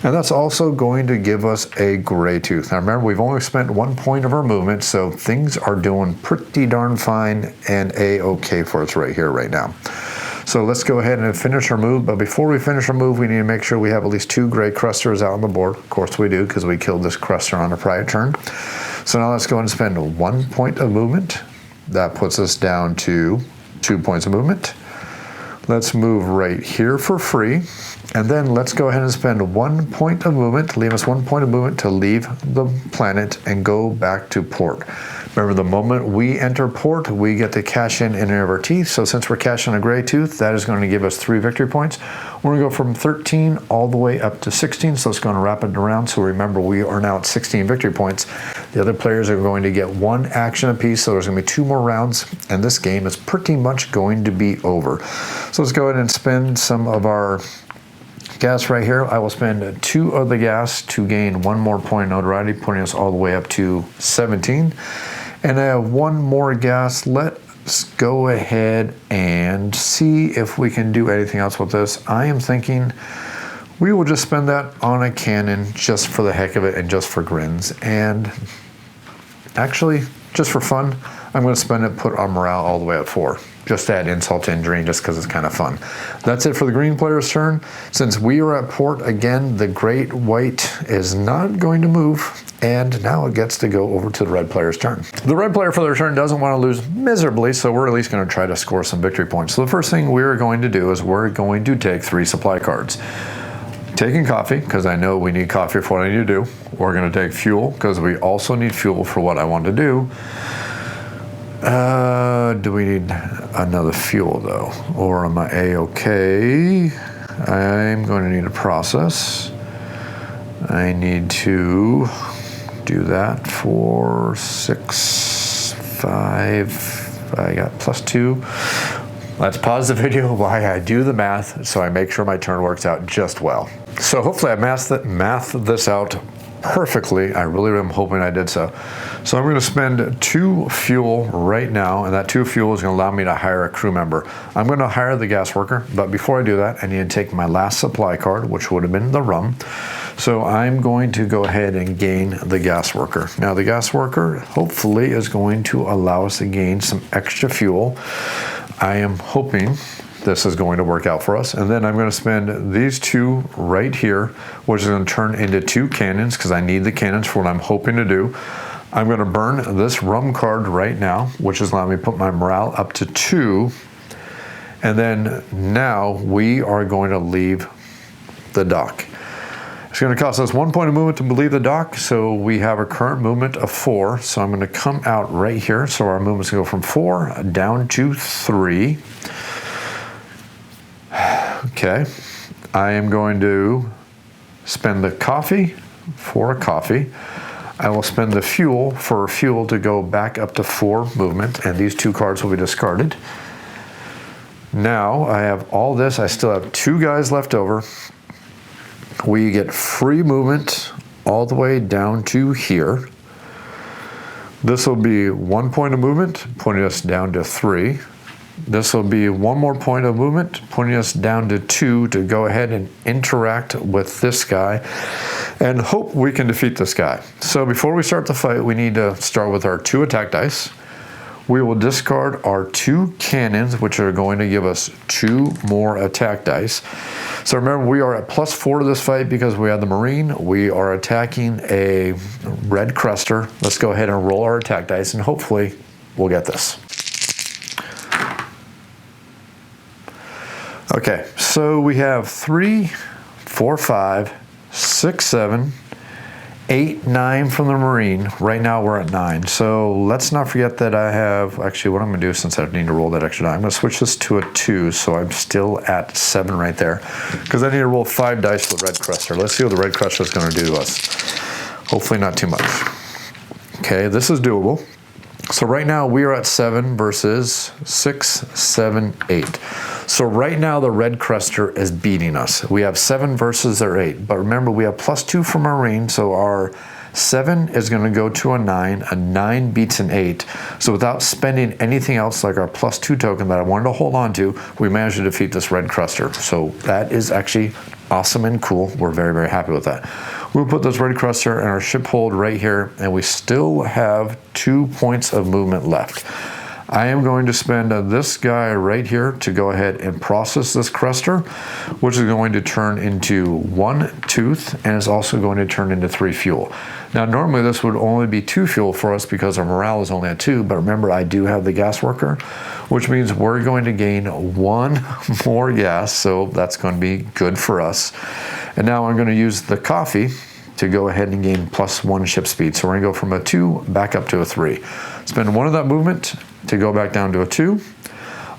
And that's also going to give us a gray tooth. Now remember, we've only spent 1 point of our movement, so things are doing pretty darn fine and a-okay for us right here, right now. So let's go ahead and finish our move, but before we finish our move, we need to make sure we have at least 2 gray Cresters out on the board. Of course we do, because we killed this Crester on a prior turn. So now let's go and spend 1 point of movement. That puts us down to 2 points of movement. Let's move right here for free. And then let's go ahead and spend 1 point of movement, leave us 1 point of movement to leave the planet and go back to port. Remember, the moment we enter port, we get to cash in any of our teeth. So since we're cashing a gray tooth, that is going to give us 3 victory points. We're going to go from 13 all the way up to 16. So it's going to wrap it around. So remember, we are now at 16 victory points. The other players are going to get 1 action apiece. So there's going to be 2 more rounds. And this game is pretty much going to be over. So let's go ahead and spend some of our gas right here. I will spend 2 of the gas to gain 1 more point of notoriety, putting us all the way up to 17. And I have 1 more gas. Let's go ahead and see if we can do anything else with this. I am thinking we will just spend that on a cannon just for the heck of it and just for grins. And actually, just for fun, I'm going to spend it, put our morale all the way up 4. Just to add insult to injury, just because it's kind of fun. That's it for the green player's turn. Since we are at port again, the great white is not going to move, and now it gets to go over to the red player's turn. The red player for their turn doesn't want to lose miserably, so we're at least going to try to score some victory points. So the first thing we're going to do is we're going to take 3 supply cards. Taking coffee, because I know we need coffee for what I need to do. We're going to take fuel, because we also need fuel for what I want to do. Do we need another fuel though? Or am I a-okay? I'm going to need a process. I need to do that for 6, 5, I got +2. Let's pause the video while I do the math so I make sure my turn works out just well. So hopefully I mathed this out perfectly. I really am hoping I did so. So I'm going to spend 2 fuel right now, and that 2 fuel is going to allow me to hire a crew member. I'm going to hire the gas worker, but before I do that, I need to take my last supply card, which would have been the rum. So I'm going to go ahead and gain the gas worker. Now the gas worker hopefully is going to allow us to gain some extra fuel. I am hoping this is going to work out for us. And then I'm going to spend these 2 right here, which is going to turn into 2 cannons, because I need the cannons for what I'm hoping to do. I'm going to burn this rum card right now, which is allowing me to put my morale up to 2. And then now we are going to leave the dock. It's going to cost us 1 point of movement to leave the dock, so we have a current movement of 4. So I'm going to come out right here. So our movement's going to go from 4 down to 3. Okay, I am going to spend the coffee for a coffee. I will spend the fuel for fuel to go back up to 4 movement, and these 2 cards will be discarded. Now I have all this. I still have 2 guys left over. We get free movement all the way down to here. This will be 1 point of movement, putting us down to 3. This will be 1 more point of movement, putting us down to 2 to go ahead and interact with this guy and hope we can defeat this guy. So before we start the fight, we need to start with our 2 attack dice. We will discard our 2 cannons, which are going to give us 2 more attack dice. So remember, we are at +4 to this fight because we have the Marine. We are attacking a red Crester. Let's go ahead and roll our attack dice, and hopefully we'll get this. Okay, so we have 3, 4, 5, 6, 7, 8, 9 from the Marine. Right now we're at 9. So let's not forget that I have, actually what I'm gonna do since I need to roll that extra die, I'm gonna switch this to a 2, so I'm still at 7 right there. Because I need to roll 5 dice for the red Crester. Let's see what the red Crester is gonna do to us. Hopefully not too much. Okay, this is doable. So right now we are at 7 versus 6, 7, 8. So right now the red Crester is beating us. We have 7 versus their 8. But remember, we have +2 from Marine, so our 7 is going to go to a 9 beats an 8. So without spending anything else like our +2 token that I wanted to hold on to, we managed to defeat this red Crester. So that is actually awesome and cool. We're very, very happy with that. We'll put this red Crester in our ship hold right here, and we still have 2 points of movement left. I am going to spend this guy right here to go ahead and process this Crester, which is going to turn into 1 tooth, and is also going to turn into 3 fuel. Now normally this would only be 2 fuel for us because our morale is only at 2, but remember I do have the gas worker, which means we're going to gain 1 more gas, so that's going to be good for us. And now I'm going to use the coffee to go ahead and gain +1 ship speed. So we're going to go from a 2 back up to a 3. Spend 1 of that movement to go back down to a 2.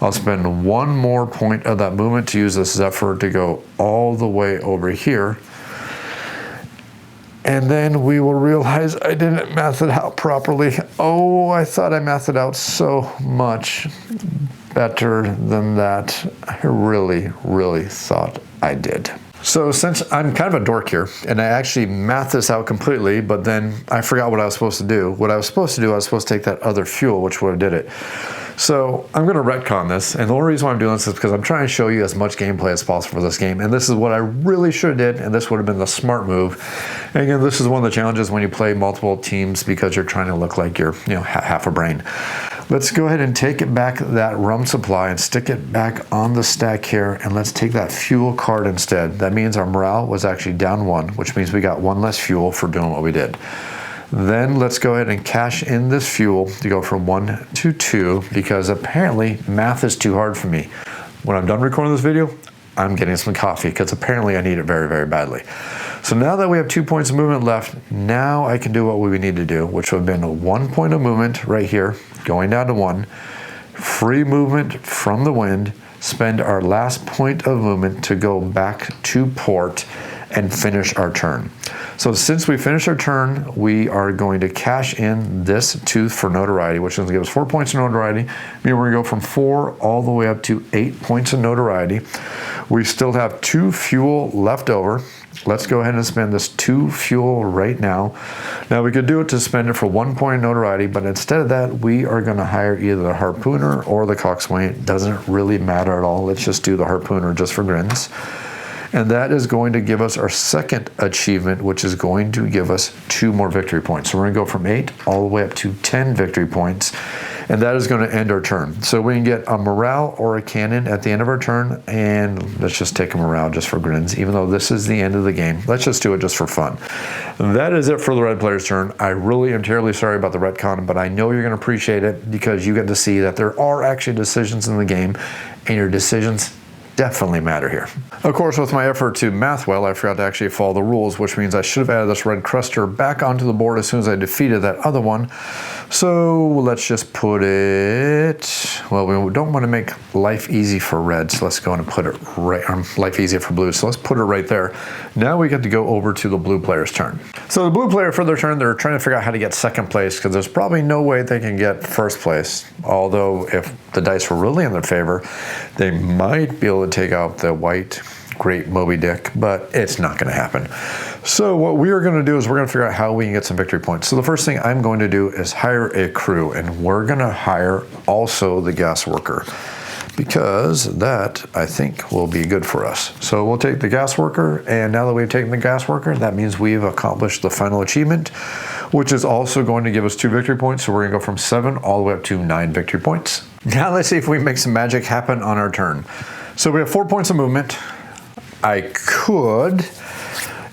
I'll spend 1 more point of that movement to use this Zephyr to go all the way over here. And then we will realize I didn't math it out properly. Oh, I thought I mathed it out so much better than that. I really, really thought I did. So since I'm kind of a dork here, and I actually mathed this out completely, but then I forgot what I was supposed to do. What I was supposed to do, I was supposed to take that other fuel, which would have did it. So I'm going to retcon this, and the only reason why I'm doing this is because I'm trying to show you as much gameplay as possible for this game, and this is what I really should have did, and this would have been the smart move. And again, this is one of the challenges when you play multiple teams because you're trying to look like you're, half a brain. Let's go ahead and take it back, that rum supply, and stick it back on the stack here, and let's take that fuel card instead. That means our morale was actually down 1, which means we got 1 less fuel for doing what we did. Then let's go ahead and cash in this fuel to go from 1 to 2, because apparently math is too hard for me. When I'm done recording this video, I'm getting some coffee because apparently I need it very, very badly. So now that we have 2 points of movement left, now I can do what we need to do, which would have been 1 point of movement right here, going down to 1, free movement from the wind, spend our last point of movement to go back to port and finish our turn. So since we finished our turn, we are going to cash in this tooth for notoriety, which is going to give us 4 points of notoriety. Meaning we're going to go from 4 all the way up to 8 points of notoriety. We still have 2 fuel left over. Let's go ahead and spend this 2 fuel right now. Now we could do it to spend it for 1 point of notoriety, but instead of that, we are going to hire either the harpooner or the coxswain. It doesn't really matter at all. Let's just do the harpooner just for grins. And that is going to give us our second achievement, which is going to give us 2 more victory points. So we're going to go from 8 all the way up to 10 victory points. And that is going to end our turn. So we can get a morale or a cannon at the end of our turn. And let's just take a morale just for grins. Even though this is the end of the game, let's just do it just for fun. And that is it for the red player's turn. I really am terribly sorry about the retcon, but I know you're going to appreciate it because you get to see that there are actually decisions in the game, and your decisions definitely matter here. Of course, with my effort to math well, I forgot to actually follow the rules, which means I should have added this red Crester back onto the board as soon as I defeated that other one. So let's just put it, well, we don't want to make life easy for red, so let's go and put it right, life easier for blue, so let's put it right there. Now we get to go over to the blue player's turn. So the blue player, for their turn, they're trying to figure out how to get second place because there's probably no way they can get first place. Although if the dice were really in their favor, they might be able to take out the white great Moby Dick, but it's not going to happen. So what we are going to do is we're going to figure out how we can get some victory points. So the first thing I'm going to do is hire a crew, and we're going to hire also the gas worker because that, I think, will be good for us. So we'll take the gas worker, and now that we've taken the gas worker, that means we've accomplished the final achievement, which is also going to give us 2 victory points. So we're going to go from 7 all the way up to 9 victory points. Now let's see if we make some magic happen on our turn. So we have 4 points of movement. I could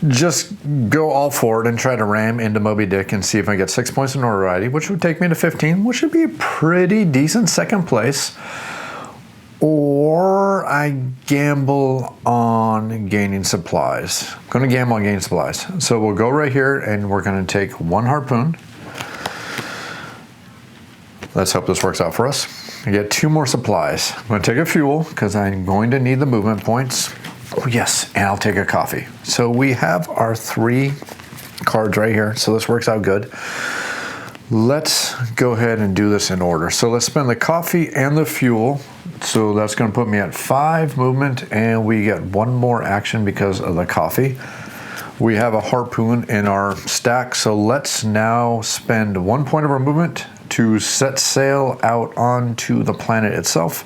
just go all for it and try to ram into Moby Dick and see if I get 6 points of notoriety, which would take me to 15, which would be a pretty decent second place. Or I gamble on gaining supplies. I'm going to gamble on gaining supplies. So we'll go right here and we're going to take 1 harpoon. Let's hope this works out for us. I get 2 more supplies. I'm going to take a fuel because I'm going to need the movement points. Oh yes, and I'll take a coffee. So we have our 3 cards right here. So this works out good. Let's go ahead and do this in order. So let's spend the coffee and the fuel. So that's going to put me at 5 movement, and we get 1 more action because of the coffee. We have a harpoon in our stack, so let's now spend 1 point of our movement to set sail out onto the planet itself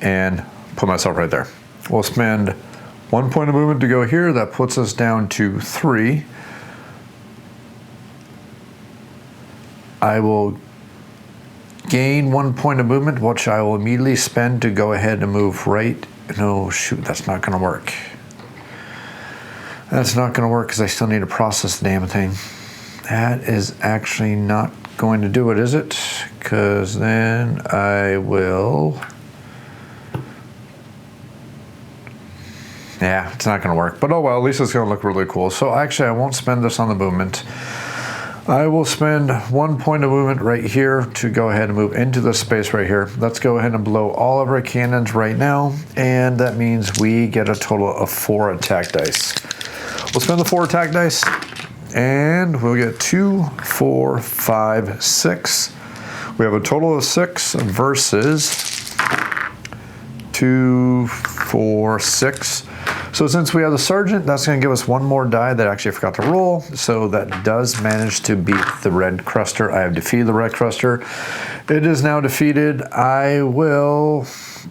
and put myself right there. We'll spend 1 point of movement to go here. That puts us down to 3. I will gain 1 point of movement, which I will immediately spend to go ahead and move right. No, shoot, that's not gonna work. That's not gonna work because I still need to process the damn thing. That is actually not going to do it, is it? Because then I will... Yeah, it's not gonna work. But oh well, at least it's gonna look really cool. So actually I won't spend this on the movement. I will spend 1 point of movement right here to go ahead and move into the space right here. Let's go ahead and blow all of our cannons right now. And that means we get a total of 4 attack dice. We'll spend the 4 attack dice and we'll get 2, 4, 5, 6. We have a total of 6 versus 2, 4, 6. So since we have the sergeant, that's going to give us 1 more die that I actually forgot to roll. So that does manage to beat the red Crester. I have defeated the red Crester. It is now defeated. I will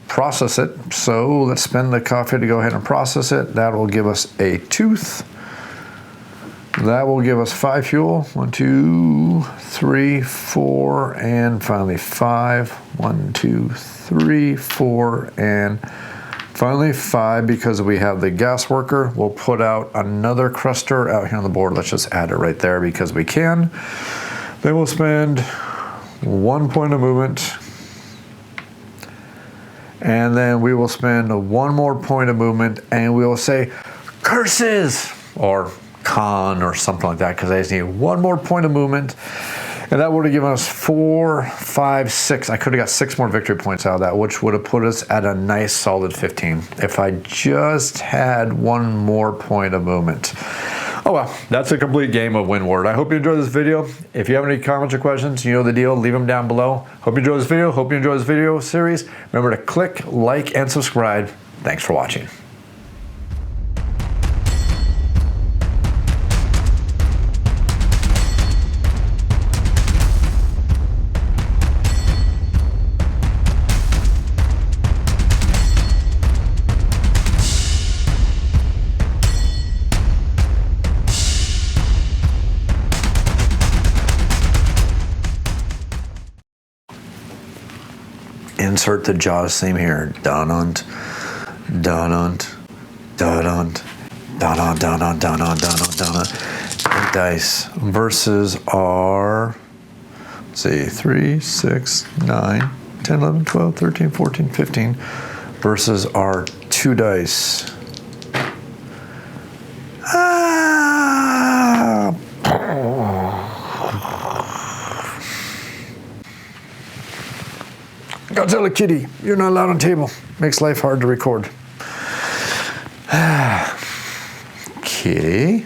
process it. So let's spend the coffee to go ahead and process it. That will give us a tooth. That will give us 5 fuel. 1, 2, 3, 4, and finally 5. 1, 2, 3, 4, and finally 5, because we have the gas worker. We'll put out another Crester out here on the board. Let's just add it right there because we can. Then we'll spend 1 point of movement. And then we will spend 1 more point of movement and we will say curses or con or something like that because I just need 1 more point of movement. And that would have given us 4, 5, 6. I could have got 6 more victory points out of that, which would have put us at a nice solid 15 if I just had 1 more point of movement. Oh well, that's a complete game of Windward. I hope you enjoyed this video. If you have any comments or questions, you know the deal, leave them down below. Hope you enjoyed this video. Hope you enjoyed this video series. Remember to click, like, and subscribe. Thanks for watching. Insert the Jaws theme here. Donunt, donunt, donunt, donunt, donunt, donunt, donunt, donunt. Dice versus our, let's see, 3, 6, 9, 10, 11, 12, 13, 14, 15 versus our 2 dice. Godzilla kitty, you're not allowed on table. Makes life hard to record. Kitty.